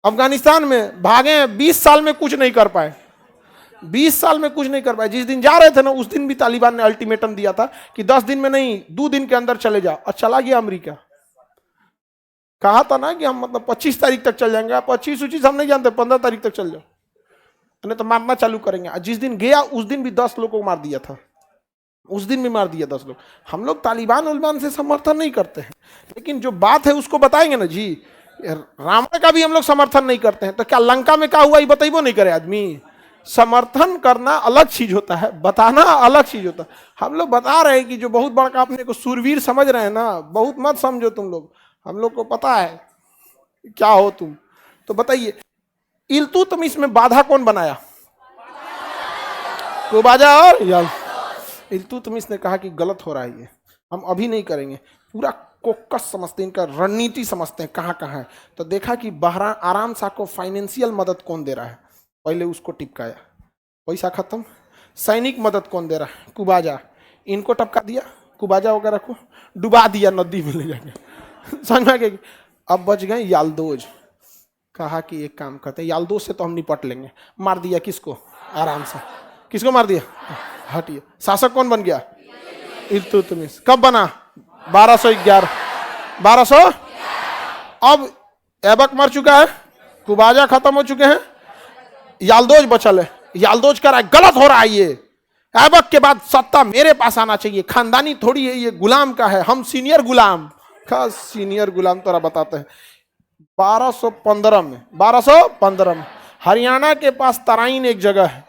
अफगानिस्तान में भागे, 20 साल में कुछ नहीं कर पाए, 20 साल में कुछ नहीं कर पाए। जिस दिन जा रहे थे ना, उस दिन भी तालिबान ने अल्टीमेटम दिया था कि 10 दिन में नहीं, 2 दिन के अंदर चले जाओ। और चला गया अमेरिका। कहा था ना कि हम मतलब 25 तारीख तक चल जाएंगे, 25 हम नहीं जानते, 15 तारीख तक चल जाओ, नहीं तो मारना चालू करेंगे। जिस दिन गया उस दिन भी 10 लोगों को मार दिया था, उस दिन भी मार दिया 10 लोग। हम लोग तालिबान उलिबान से समर्थन नहीं करते हैं, लेकिन जो बात है उसको बताएंगे ना जी। रावण का भी हम लोग समर्थन नहीं करते हैं, तो क्या लंका में क्या हुआ ये बताइबो नहीं करे आदमी। समर्थन करना अलग चीज होता है, बताना अलग चीज होता है। हम लोग बता रहे हैं कि जो बहुत बड़ा अपने को सूरवीर समझ रहे हैं ना, बहुत मत समझो तुम लोग, हम लोग को पता है क्या हो तुम। तो बताइए, इल्तुतमिश में बाधा कौन बनाया, कुबाजा और इल्तुतमिश ने कहा कि गलत हो रहा है ये, हम अभी नहीं करेंगे। पूरा कोकस समझते हैं, इनका रणनीति समझते हैं कहाँ कहाँ है। तो देखा कि बहरान आराम शाह को फाइनेंशियल मदद कौन दे रहा है, पहले उसको टिपकाया, पैसा खत्म। सैनिक मदद कौन दे रहा है, कुबाजा, इनको टपका दिया, कुबाजा वगैरह को डुबा दिया, नदी में ले जाके समझ में आ गया। अब बच गए यालदोज। कहा कि एक काम करते हैं, यालदोज से तो हम निपट लेंगे। मार दिया किसको, आराम से। किसको मार दिया, हटिए। शासक कौन बन गया, इल्तुतमिश। कब बना, 1211, 1200। अब ऐबक मर चुका है, कुबाजा खत्म हो चुके हैं, यालदोज बचल है। यालदोज कह रहा है गलत हो रहा है ये, ऐबक के बाद सत्ता मेरे पास आना चाहिए, खानदानी थोड़ी है ये, गुलाम का है, हम सीनियर गुलाम। खास सीनियर गुलाम तोरा बताते हैं। 1215 में हरियाणा के पास तराइन एक जगह है,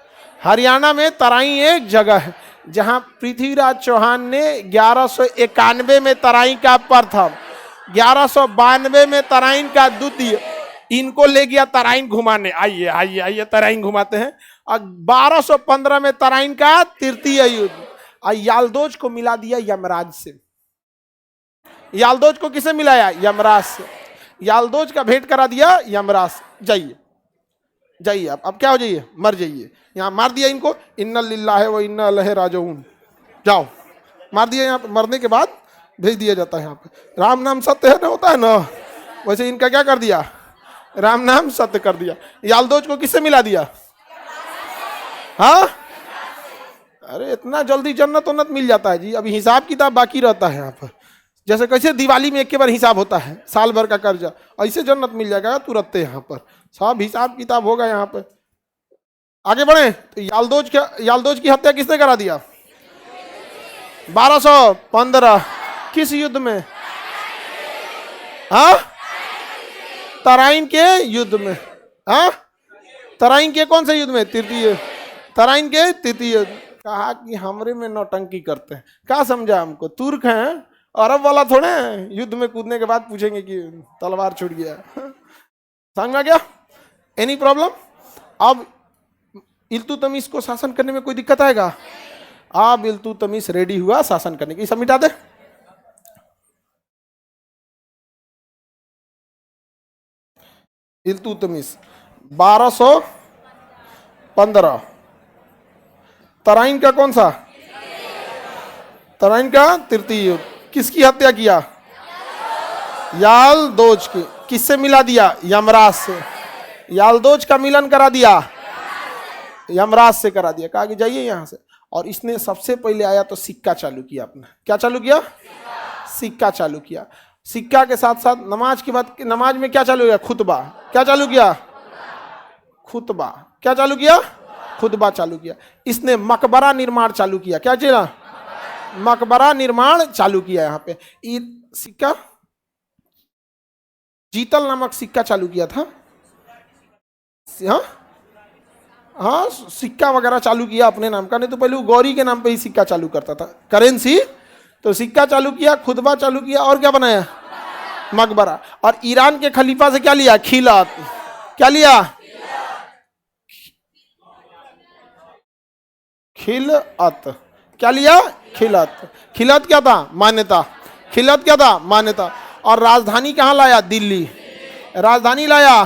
हरियाणा में तराई एक जगह है जहां पृथ्वीराज चौहान ने 1191 में तराई का प्रथम, 1192 में तराइन का द्वितीय, इनको ले गया तराइन घुमाने, आइए आइए आइए तराइन घुमाते हैं। और 1215 में तराइन का तृतीय युद्ध, और यालदोज को मिला दिया यमराज से। यालदोज को किसे मिलाया? यमराज से। यालदोज का भेंट करा दिया यमराज से। जाइए जाइए अब क्या हो जाइए? मर जाइए। यहाँ मार दिया इनको, इन्ना लिल्लाहि व इन्ना इलैहि राजिऊन, जाओ मार दिया। यहाँ पे मरने के बाद भेज दिया जाता है। यहाँ पे राम नाम सत्य है ना, होता है ना, वैसे इनका क्या कर दिया? राम नाम सत्य कर दिया। यालदोज को किससे मिला दिया? हाँ, अरे इतना जल्दी जन्नत उन्नत मिल जाता है जी। अभी हिसाब किताब बाकी रहता है यहाँ पर। जैसे कैसे दिवाली में एक के बार हिसाब होता है, साल भर का कर्जा, ऐसे जन्नत मिल जाएगा तुरंत। यहाँ पर सब हिसाब किताब होगा। यहाँ पर आगे बढ़े तो यालदोज की हत्या किसने करा दिया? 1215 किस युद्ध में? हाँ, तराइन के युद्ध में। हाँ, तराइन के कौन से युद्ध में? तृतीय। तराइन के तृतीय युद्ध। कहा कि हमरे में नौटंकी करते हैं। क्या समझा हमको? तुर्क हैं, अरब वाला थोड़े हैं। युद्ध में कूदने के बाद पूछेंगे कि तलवार छूट गया। समझ में गया? Any problem? अब इल्तुतमिश को शासन करने में कोई दिक्कत आएगा? अब इल्तुतमिश रेडी हुआ शासन करने की। सब मिटा दे। इल्तुतमिश 1215 तराइन का कौन सा? तराइन का तृतीय युद्ध। किसकी हत्या किया? यालदोज की। किससे मिला दिया? यमराज से। यालदोज का मिलन करा दिया यमराज से, करा दिया। कहा कि जाइए यहां से। और इसने सबसे पहले आया तो सिक्का चालू किया अपना। क्या चालू किया? सिक्का चालू किया। सिक्का के साथ साथ नमाज के बाद, नमाज में क्या चालू किया? खुतबा। क्या चालू किया? खुतबा। क्या चालू किया? खुतबा चालू किया। इसने मकबरा निर्माण चालू किया। क्या चीज? मकबरा निर्माण चालू किया। यहाँ पे सिक्का, जीतल नामक सिक्का चालू किया था। हाँ हाँ, सिक्का वगैरह चालू किया अपने नाम का। नहीं तो पहले वो गौरी के नाम पे ही सिक्का चालू करता था, करेंसी। तो सिक्का चालू किया, खुतबा चालू किया, और क्या बनाया? मकबरा। और ईरान के खलीफा से क्या लिया? खिलात। क्या लिया? खिलात। क्या लिया? खिलात। खिलात क्या था? मान्यता। खिलात क्या था? मान्यता। और राजधानी कहाँ लाया? दिल्ली। राजधानी लाया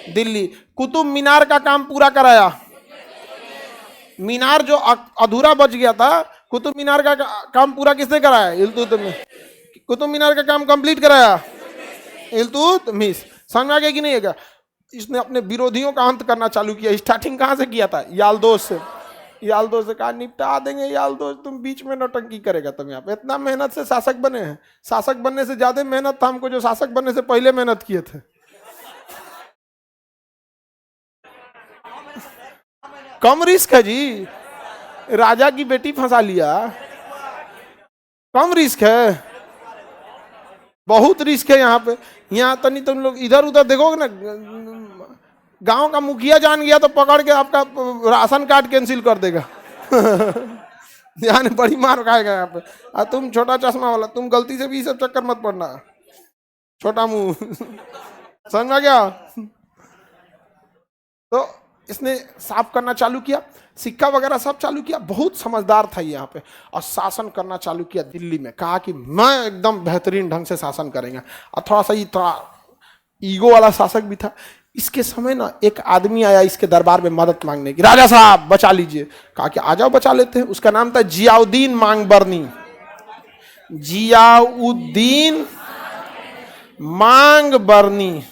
दिल्ली। कुतुब मीनार का काम पूरा कराया। मीनार जो अधूरा बच गया था, कुतुब मीनार का काम पूरा किसने कराया? इल्तुतमिश। कुतुब मीनार का काम कंप्लीट कराया इल्तुतमिश। समझ में आ गया कि नहीं है? इसने अपने विरोधियों का अंत करना चालू किया। स्टार्टिंग कहाँ से किया था? यालदोज से। यालदोज से कहा निपटा देंगे। यालदोज तुम बीच में नौटंकी करेगा। तुम यहाँ पे इतना मेहनत से शासक बने हैं। शासक बनने से ज्यादा मेहनत था हमको जो शासक बनने से पहले मेहनत किए थे। कम रिस्क है जी। राजा की बेटी फंसा लिया, कम रिस्क है। बहुत रिस्क है यहाँ पे। यहाँ तनी तुम लोग इधर उधर देखोगे ना, गांव का मुखिया जान गया तो पकड़ के आपका राशन कार्ड कैंसिल कर देगा। ध्यान, बड़ी मार खाएगा यहाँ पे। और तुम छोटा चश्मा वाला, तुम गलती से भी सब चक्कर मत पड़ना। छोटा मुंह। समझ में आ गया? तो इसने साफ करना चालू किया, सिक्का वगैरह सब चालू किया। बहुत समझदार था यहाँ पे। और शासन करना चालू किया दिल्ली में। कहा कि मैं एकदम बेहतरीन ढंग से शासन करेंगे। और थोड़ा सा ईगो वाला शासक भी था। इसके समय ना एक आदमी आया इसके दरबार में मदद मांगने की। राजा साहब बचा लीजिए। कहा कि आ जाओ बचा लेते हैं। उसका नाम था जियाउद्दीन मांगबरनी। जियाउद्दीन मांगबरनी।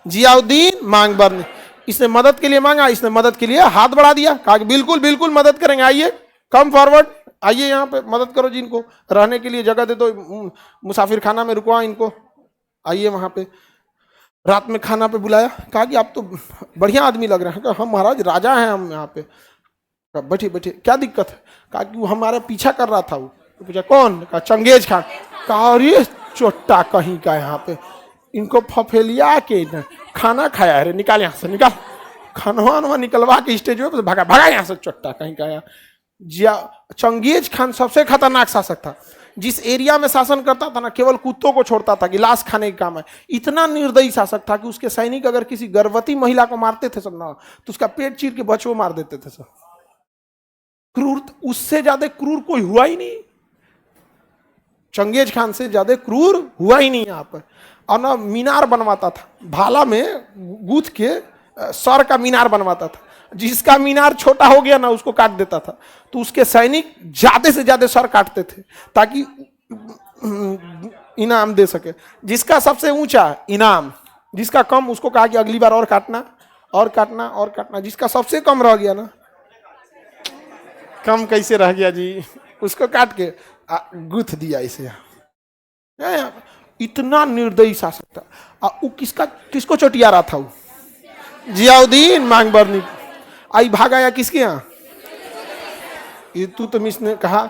जियाउद्दीन मांगबरनी। इसने मदद के लिए मांगा, इसने मदद के लिए हाथ बढ़ा दिया। कहा कि बिल्कुल बिल्कुल मदद करेंगे, आइए कम फॉरवर्ड, आइए यहाँ पे मदद करो जी। इनको रहने के लिए जगह दे दो, मुसाफिर खाना में रुकवा इनको, आइए वहाँ पे। रात में खाना पे बुलाया। कहा कि आप तो बढ़िया आदमी लग रहे हैं। कहा हम महाराज राजा हैं हम यहाँ पे। बैठिए बैठिए, क्या दिक्कत है? कहा कि वो हमारा पीछा कर रहा था। वो पूछा कौन? कहा चंगेज खान। कहा अरे चोट्टा कहीं का, यहाँ पे इनको फफेलिया के खाना खाया है रे, निकाल यहाँ से निकाल। खनवा वनवा निकलवा के स्टेज पे भगा भगा यहाँ से चट्टा कहीं का। जिया चंगेज खान सबसे खतरनाक शासक था। जिस एरिया में शासन करता था ना, केवल कुत्तों को छोड़ता था, गिलास खाने का काम है। इतना निर्दयी शासक था कि उसके सैनिक अगर किसी गर्भवती महिला को मारते थे सब ना, तो उसका पेट चीर के बच्चों मार देते थे सब। क्रूर, उससे ज्यादा क्रूर कोई हुआ ही नहीं। चंगेज खान से ज्यादा क्रूर हुआ ही नहीं यहाँ पर। और ना मीनार बनवाता था, भाला में गूंथ के सर का मीनार बनवाता था। जिसका मीनार छोटा हो गया ना, उसको काट देता था। तो उसके सैनिक ज्यादा से ज्यादा सर काटते थे ताकि इनाम दे सके। जिसका सबसे ऊंचा इनाम, जिसका कम उसको कहा कि अगली बार और काटना और काटना और काटना। जिसका सबसे कम रह गया ना, कम कैसे रह गया जी, उसको काट के गुथ दिया इसे। इतना निर्दयी शासक था। वो किसको चोटिया रहा था? वो जियाउद्दीन मांगबरनी। आई भागा या किसके यहाँ? इल्तुतमिश ने कहा,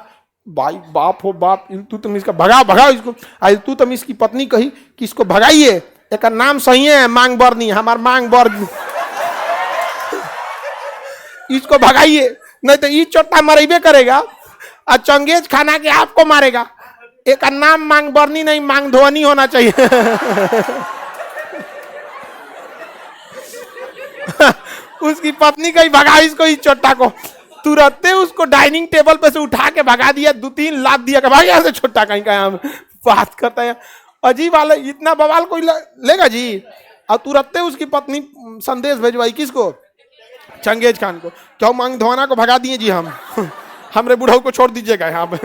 भाई बाप हो बाप, इल्तुतमिश का भगा भगा इसको। इल्तुतमिश की पत्नी कही कि इसको भगाइए, एक नाम सही है मांगबरनी, हमार मांगबरनी, इसको भगाइए, नहीं तो ये चोटा मरेबे करेगा और चंगेज खाना के आपको मारेगा। एक नाम मांगबरनी नहीं, मांगधोनी होना चाहिए। उसकी पत्नी कहीं भगा इसको, इस चोटा को। तुरंत उसको डाइनिंग टेबल पे से उठा के भगा दिया, 2-3 लात दिया कि भाई यहाँ से छोटा कहीं का बात करता है। अजीब वाले, इतना बवाल कोई लेगा जी? और तुरंत उसकी पत्नी संदेश भेजवाई किसको? चंगेज खान को। क्यों मांगधोना को भगा दिए जी हम, हमरे बुढ़ऊ को छोड़ दीजिएगा यहाँ पे।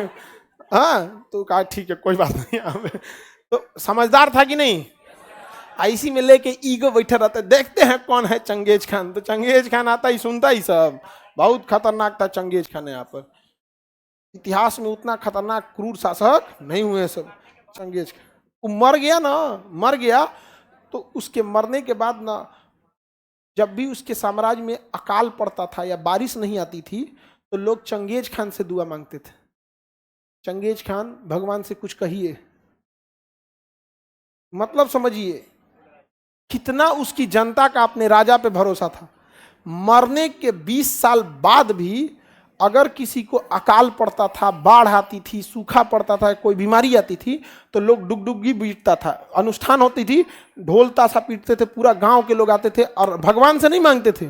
हाँ, तो कहा ठीक है कोई बात नहीं। यहाँ पे तो समझदार था कि नहीं? आईसी में लेके ईगो बैठे रहते, देखते हैं कौन है चंगेज खान। तो चंगेज खान आता ही सुनता ही सब। बहुत खतरनाक था चंगेज खान। यहाँ पर इतिहास में उतना खतरनाक क्रूर शासक नहीं हुए सब। चंगेज खान वो मर गया ना, मर गया तो उसके मरने के बाद ना, जब भी उसके साम्राज्य में अकाल पड़ता था या बारिश नहीं आती थी, तो लोग चंगेज खान से दुआ मांगते थे। चंगेज खान भगवान से कुछ कहिए। मतलब समझिए कितना उसकी जनता का अपने राजा पे भरोसा था। मरने के 20 साल बाद भी अगर किसी को अकाल पड़ता था, बाढ़ आती थी, सूखा पड़ता था, कोई बीमारी आती थी, तो लोग डुगडुगी बीटता था, अनुष्ठान होती थी, ढोल ताशा पीटते थे, पूरा गांव के लोग आते थे और भगवान से नहीं मांगते थे,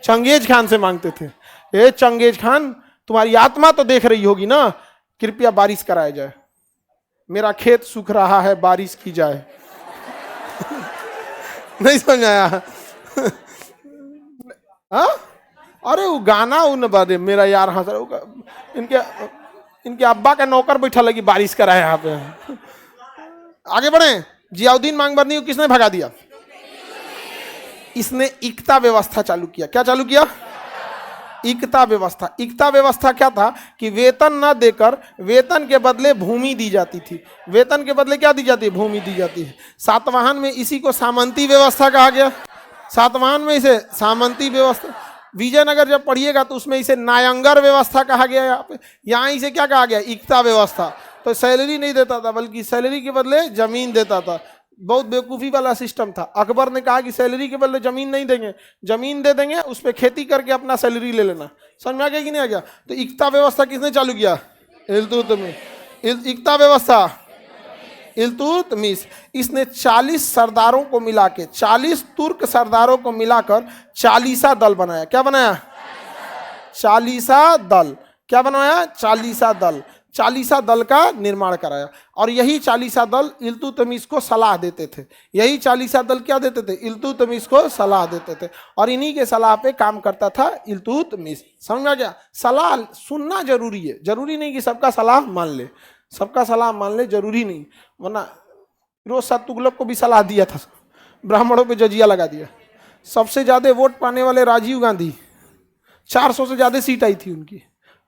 चंगेज खान से मांगते थे। ए चंगेज खान, तुम्हारी आत्मा तो देख रही होगी ना, कृपया बारिश कराया जाए, मेरा खेत सूख रहा है, बारिश की जाए। नहीं समझ आया? हाँ, अरे वो गाना उन बारे मेरा यार हंस रहा, इनके अब्बा का नौकर बैठा लगी बारिश कराए यहाँ पे। आगे बढ़े। जियाउद्दीन मांगबरनी को किसने भगा दिया? इसने इकता व्यवस्था चालू किया। क्या चालू किया? इकता व्यवस्था। इकता व्यवस्था क्या था कि वेतन न देकर वेतन के बदले भूमि दी जाती थी। वेतन के बदले क्या दी जाती है? भूमि दी जाती है। सातवाहन में इसी को सामंती व्यवस्था कहा गया। सातवाहन में इसे सामंती व्यवस्था। विजयनगर जब पढ़िएगा तो उसमें इसे नायंगर व्यवस्था कहा गया। यहाँ पे, यहाँ इसे क्या कहा गया? इकता व्यवस्था। तो सैलरी नहीं देता था, बल्कि सैलरी के बदले जमीन देता था। बहुत बेवकूफ़ी वाला सिस्टम था। अकबर ने कहा कि सैलरी के बदले जमीन नहीं देंगे, जमीन दे देंगे, उस पर खेती करके अपना सैलरी ले लेना। समझ में आ गया कि नहीं आ गया? तो इकता व्यवस्था किसने चालू किया? इल्तुतमिश। इकता व्यवस्था इल्तुतमिश। इसने 40 सरदारों को मिला के, 40 तुर्क सरदारों को मिलाकर चालीसा दल बनाया। क्या बनाया? चालीसा दल। क्या बनाया? चालीसा दल। चालीसा दल का निर्माण कराया। और यही चालीसा दल इल्तुतमिश को सलाह देते थे। यही चालीसा दल क्या देते थे? इल्तुतमिश को सलाह देते थे। और इन्हीं के सलाह पे काम करता था इल्तुतमिश। समझ में आ गया? सलाह सुनना जरूरी है। जरूरी नहीं कि सबका सलाह मान ले, सबका सलाह मान ले जरूरी नहीं। वरना फिरोज शाह तुगलक को भी सलाह दिया था, ब्राह्मणों पे जजिया लगा दिया। सबसे ज्यादा वोट पाने वाले राजीव गांधी, 400 से ज्यादा सीट आई थी उनकी,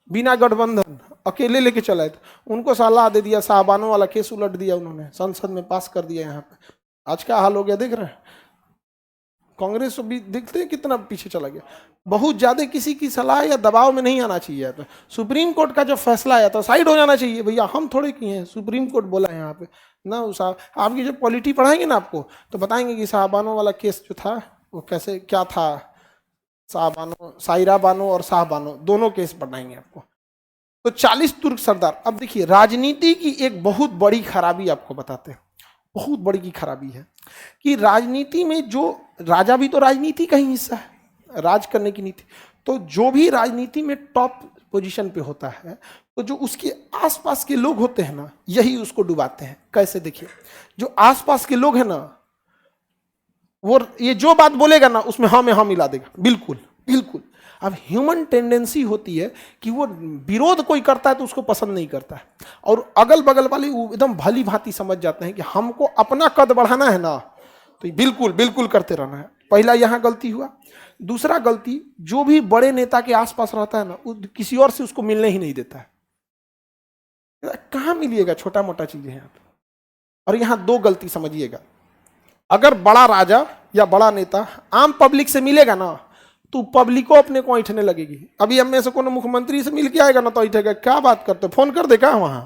बिना गठबंधन अकेले लेके चलाए थे। उनको सलाह दे दिया, साहबानों वाला केस उलट दिया उन्होंने, संसद में पास कर दिया। यहाँ पे आज क्या हाल हो गया देख रहे हैं? कांग्रेस भी देखते हैं कितना पीछे चला गया। बहुत ज्यादा किसी की सलाह या दबाव में नहीं आना चाहिए। तो सुप्रीम कोर्ट का जो फैसला आया था, साइड हो जाना चाहिए। भैया हम थोड़े किए हैं, सुप्रीम कोर्ट बोला है यहाँ पे ना। आपकी जो पॉलिटी पढ़ाएंगे ना आपको, तो बताएंगे कि साहबानों वाला केस जो था वो कैसे क्या था, शाहबानो, सायरा बानो और शाहबानो दोनों केस बनाएंगे आपको। तो 40 तुर्क सरदार। अब देखिए राजनीति की एक बहुत बड़ी खराबी आपको बताते हैं, बहुत बड़ी की खराबी है कि राजनीति में जो राजा भी तो राजनीति का ही हिस्सा है, राज करने की नीति। तो जो भी राजनीति में टॉप पोजीशन पे होता है तो जो उसके आसपास के लोग होते हैं ना, यही उसको डुबाते हैं। कैसे? देखिए, जो आसपास के लोग हैं ना, वो ये जो बात बोलेगा ना उसमें हाँ में हाँ मिला देगा, बिल्कुल बिल्कुल। अब ह्यूमन टेंडेंसी होती है कि वो विरोध कोई करता है तो उसको पसंद नहीं करता है, और अगल बगल वाले एकदम भली भांति समझ जाते हैं कि हमको अपना कद बढ़ाना है ना, तो बिल्कुल बिल्कुल करते रहना है। पहला यहाँ गलती हुआ। दूसरा गलती, जो भी बड़े नेता के आसपास रहता है ना, वो किसी और से उसको मिलने ही नहीं देता है। कहाँ मिलिएगा, छोटा मोटा चीजें हैं। और यहाँ दो गलती समझिएगा, अगर बड़ा राजा या बड़ा नेता आम पब्लिक से मिलेगा ना तो पब्लिक को अपने को ऐठने लगेगी। अभी हम में से कोनो मुख्यमंत्री से मिल के आएगा ना तो ऐठेगा, क्या बात करते, फोन कर दे, कहाँ वहां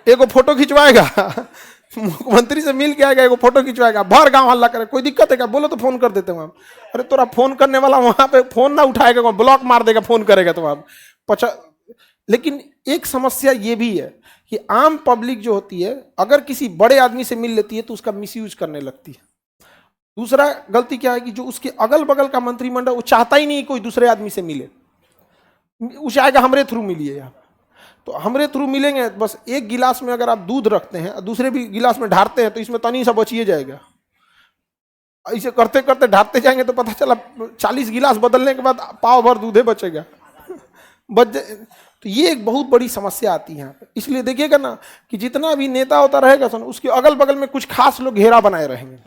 एगो फोटो खिंचवाएगा मुख्यमंत्री से मिल के आएगा, एगो फोटो खिंचवाएगा, भर गांव हल्ला करे, कोई दिक्कत है क्या, बोलो तो फोन कर देते वहां। अरे तोरा फोन करने वाला वहां पे फोन ना उठाएगा, ब्लॉक मार देगा, फोन करेगा तो वहां। लेकिन एक समस्या ये भी है कि आम पब्लिक जो होती है अगर किसी बड़े आदमी से मिल लेती है तो उसका मिसयूज करने लगती है। दूसरा गलती क्या है कि जो उसके अगल बगल का मंत्रिमंडल, वो चाहता ही नहीं कोई दूसरे आदमी से मिले, वो चाहेगा हमरे थ्रू मिलिए। आप तो हमरे थ्रू मिलेंगे, बस एक गिलास में अगर आप दूध रखते हैं दूसरे भी गिलास में ढारते हैं तो इसमें तनी सा बचिए जाएगा। ऐसे करते करते ढारते जाएंगे तो पता चला 40 गिलास बदलने के बाद पाव भर दूधे बचेगा तो ये एक बहुत बड़ी समस्या आती है यहाँ पे। इसलिए देखिएगा ना कि जितना भी नेता होता रहेगा सुन, उसके अगल बगल में कुछ खास लोग घेरा बनाए रहेंगे।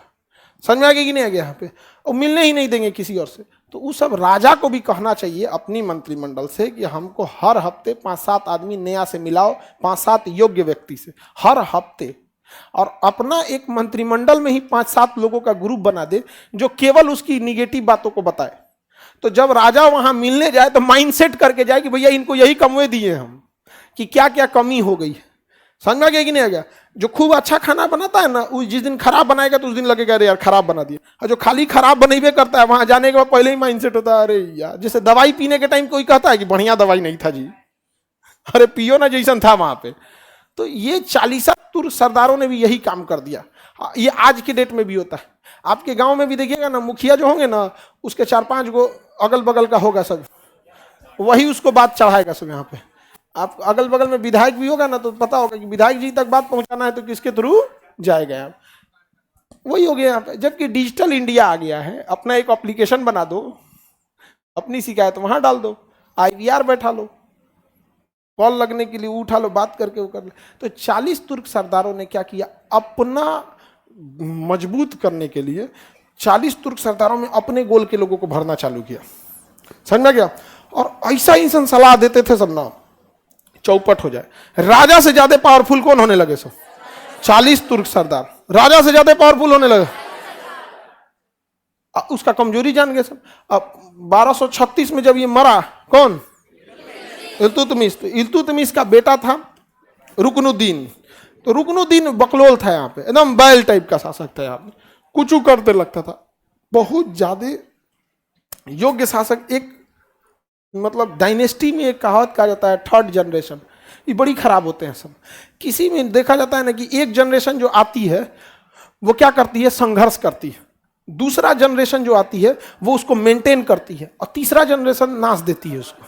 समझ में आ गया कि नहीं आ गया यहाँ पे, और मिलने ही नहीं देंगे किसी और से। तो उस सब राजा को भी कहना चाहिए अपनी मंत्रिमंडल से कि हमको हर हफ्ते 5-7 आदमी नया से मिलाओ, 5-7 योग्य व्यक्ति से हर हफ्ते, और अपना एक मंत्रिमंडल में ही 5-7 लोगों का ग्रुप बना दे जो केवल उसकी निगेटिव बातों को बताए। तो जब राजा वहां मिलने जाए तो माइंडसेट करके जाए कि भैया इनको यही कमवे दिए हम, कि क्या क्या कमी हो गई है। समझ में आ गया कि नहीं आ गया? जो खूब अच्छा खाना बनाता है ना, उस जिस दिन खराब बनाएगा तो उस दिन लगेगा अरे यार खराब बना दिया। और जो खाली खराब बनेबे करता है वहां जाने के बाद पहले ही माइंडसेट होता है अरे यार, जैसे दवाई पीने के टाइम कोई कहता है कि बढ़िया दवाई नहीं था जी, अरे पियो ना जैसन था वहां पे। तो ये 40 तुर्क सरदारों ने भी यही काम कर दिया। ये आज के डेट में भी होता है। आपके गांव में भी देखिएगा ना, मुखिया जो होंगे ना उसके 4-5 गो अगल बगल का होगा, सब वही उसको बात चढ़ाएगा सब। यहाँ पे आप अगल बगल में विधायक भी होगा ना तो पता होगा कि विधायक जी तक बात पहुंचाना है तो किसके थ्रू जाएगा। आप वही हो गया यहाँ पे। जबकि डिजिटल इंडिया आ गया है, अपना एक एप्लीकेशन बना दो, अपनी शिकायत वहां डाल दो, IVR बैठा लो, कॉल लगने के लिए उठा लो, बात करके वो कर लो। तो 40 तुर्क सरदारों ने क्या किया, अपना मजबूत करने के लिए 40 तुर्क सरदारों में अपने गोल के लोगों को भरना चालू किया। समझ में गया? और ऐसा ही सलाह देते थे सब ना चौपट हो जाए। राजा से ज्यादा पावरफुल कौन होने लगे? सब 40 तुर्क सरदार राजा से ज्यादा पावरफुल होने लगे। उसका कमजोरी जान गए सब। अब 1236 में जब ये मरा, कौन? इल्तुतमिश। तो इल्तुतमिश का बेटा था रुकनुद्दीन। तो रुकनुद्दीन बकलोल था, यहाँ पे एकदम बैल टाइप का शासक था, यहाँ पे कुछ करते लगता था, बहुत ज्यादा योग्य शासक। एक मतलब डायनेस्टी में एक कहावत कहा जाता है, 3rd जनरेशन, ये बड़ी खराब होते हैं सब। किसी में देखा जाता है ना कि एक जनरेशन जो आती है वो क्या करती है, संघर्ष करती है। दूसरा जनरेशन जो आती है वो उसको मेंटेन करती है, और तीसरा जनरेशन नाश देती है उसको।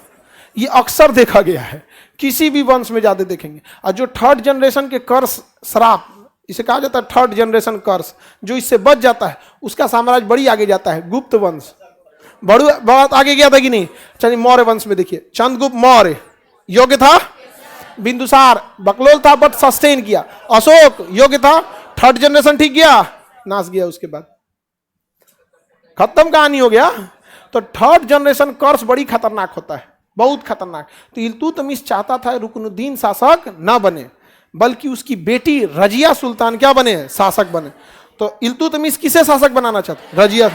ये अक्सर देखा गया है, किसी भी वंश में ज्यादा देखेंगे। और जो 3rd जनरेशन के कर्स श्राप, इसे कहा जाता है 3rd जनरेशन कर्स, जो इससे बच जाता है उसका साम्राज्य बड़ी आगे जाता है। गुप्त वंश बहुत आगे गया था कि नहीं? चलिए मौर्य वंश में देखिए, चंद्रगुप्त मौर्य योग्य था, बिंदुसार बकलोल था बट सस्टेन किया, अशोक योग्य था, 3rd जनरेशन ठीक गया, नाश गया, उसके बाद खत्म कहानी हो गया। तो 3rd जनरेशन कर्स बड़ी खतरनाक होता है, बहुत खतरनाक। तो इल्तुतमिश चाहता था रुकनुद्दीन शासक न बने, बल्कि उसकी बेटी रजिया सुल्तान क्या बने, शासक बने। तो इल्तुतमिश किसे शासक बनाना चाहता? रजिया।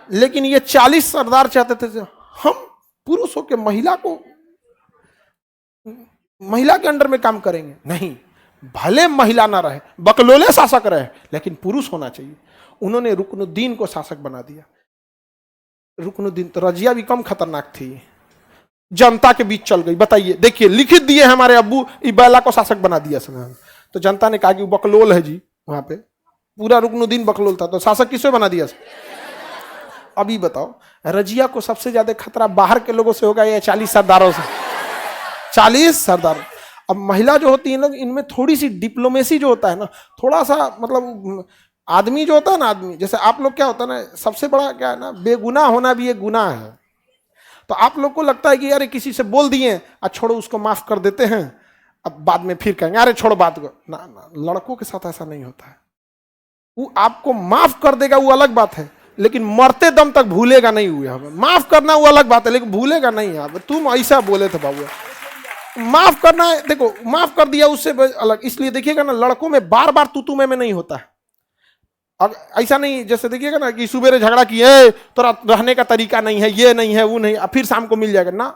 लेकिन ये 40 सरदार चाहते थे हम पुरुष होकर महिला के अंडर में काम करेंगे। नहीं, भले महिला ना रहे, बकलोले शासक रहे, लेकिन पुरुष होना चाहिए। उन्होंने रुकनुद्दीन को शासक बना दिया। रुकनुद्दीन तो रजिया भी कम खतरनाक थी, जनता के बीच चल गई। बताइए, देखिए लिखित दिए हमारे अब्बू, बैला को शासक बना दिया समय, तो जनता ने कहा कि वो बकलोल है जी, वहां पे पूरा रुकनुद्दीन बकलोल था, तो शासक किससे बना दिया? अभी बताओ, रजिया को सबसे ज्यादा खतरा बाहर के लोगों से होगा या 40 सरदारों से? 40 सरदार। अब महिला जो होती है ना, इनमें थोड़ी सी डिप्लोमेसी जो होता है ना, थोड़ा सा मतलब आदमी जो होता है ना, आदमी जैसे आप लोग क्या होता है ना, सबसे बड़ा क्या है ना, बेगुनाह होना भी एक गुनाह है। तो आप लोग को लगता है कि अरे किसी से बोल दिए, छोड़ो उसको माफ कर देते हैं, अब बाद में फिर कहेंगे अरे छोड़ो बात को। ना ना, लड़कों के साथ ऐसा नहीं होता है। वो आपको माफ कर देगा, वो अलग बात है, लेकिन मरते दम तक भूलेगा नहीं। हुआ माफ करना वो अलग बात है, लेकिन भूलेगा नहीं। अब तुम ऐसा बोले थे बाबू, माफ करना है, देखो माफ कर दिया उससे अलग। इसलिए देखिएगा ना, लड़कों में बार बार तू में नहीं होता है। अब ऐसा नहीं, जैसे देखिएगा ना कि सुबह झगड़ा किए, तो रहने का तरीका नहीं है, ये नहीं है, वो नहीं, फिर शाम को मिल जाएगा ना,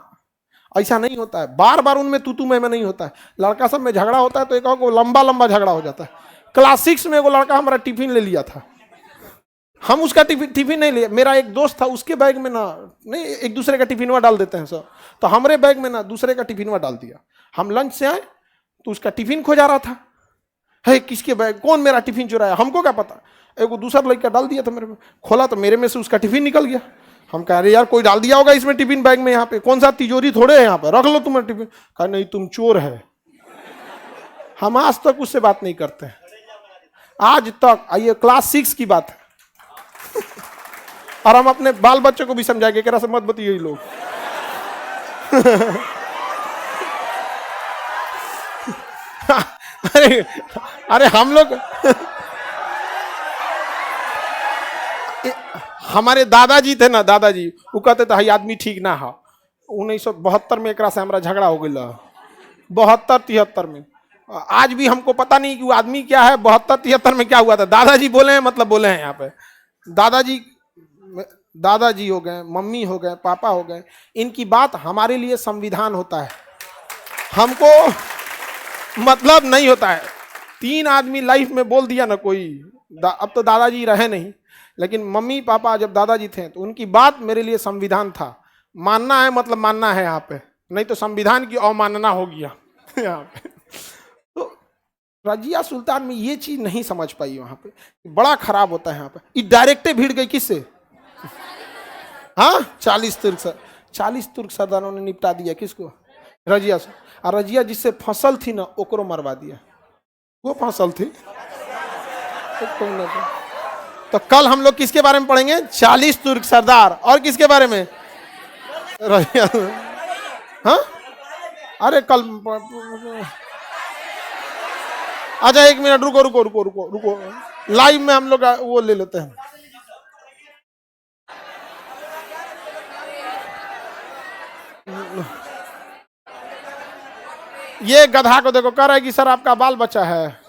ऐसा नहीं होता है। बार बार उनमें तू में नहीं होता है। लड़का सब में झगड़ा होता है तो एक लंबा लंबा झगड़ा हो जाता है। क्लास 6 में वो लड़का हमारा टिफिन ले लिया था, हम उसका टिफिन नहीं लिया। मेरा एक दोस्त था, उसके बैग में ना, नहीं एक दूसरे का टिफिनवा डाल देते हैं सर, तो हमारे बैग में ना दूसरे का टिफिनवा डाल दिया। हम लंच से आए तो उसका टिफिन खो जा रहा था, है किसके बैग, कौन मेरा टिफिन चुराया, हमको क्या पता। एक दूसरा लड़का डाल दिया था मेरे में, खोला तो मेरे में से उसका टिफिन निकल गया। हम कह रहे यार कोई डाल दिया होगा इसमें टिफिन बैग में, यहाँ पे कौन सा तिजोरी थोड़े है, यहाँ पे रख लो तुम्हारा टिफिन। कहा नहीं तुम चोर है। हम आज तक उससे बात नहीं करते हैं, आज तक। आइए क्लास 6 की बात है, और हम अपने बाल बच्चों को भी समझाएंगे कि मत बतिए यही लोग। अरे हम लोग हमारे दादाजी थे ना, दादाजी वो कहते थे हई आदमी ठीक ना है। 1972 में एक से हमारा झगड़ा हो गया, 72-73 में। आज भी हमको पता नहीं कि वो आदमी क्या है, 72-73 में क्या हुआ था। दादाजी बोले हैं मतलब बोले हैं। यहाँ पे दादाजी हो गए, मम्मी हो गए, पापा हो गए, इनकी बात हमारे लिए संविधान होता है, हमको मतलब नहीं होता है। 3 आदमी लाइफ में बोल दिया ना कोई, अब तो दादाजी रहे नहीं, लेकिन मम्मी पापा जब दादाजी थे तो उनकी बात मेरे लिए संविधान था। मानना है मतलब मानना है यहाँ पे, नहीं तो संविधान की अवमानना हो गया यहाँ पे। तो रजिया सुल्तान में ये चीज नहीं समझ पाई, वहां पे बड़ा खराब होता है। यहाँ पे ये डायरेक्टे भीड़ गई किससे? हाँ 40 तुर्क सरदारों ने निपटा दिया। किसको? रजिया से। और रजिया जिससे फसल थी ना, ओकरो मरवा दिया। वो फसल थी तो कल हम लोग किसके बारे में पढ़ेंगे? 40 तुर्क सरदार। और किसके बारे में? रजिया। हाँ अरे कल, अच्छा 1 मिनट रुको रुको रुको रुको रुको, लाइव में हम लोग वो ले लेते हैं। ये गधा को देखो, कह रहा है कि सर आपका बाल बच्चा है।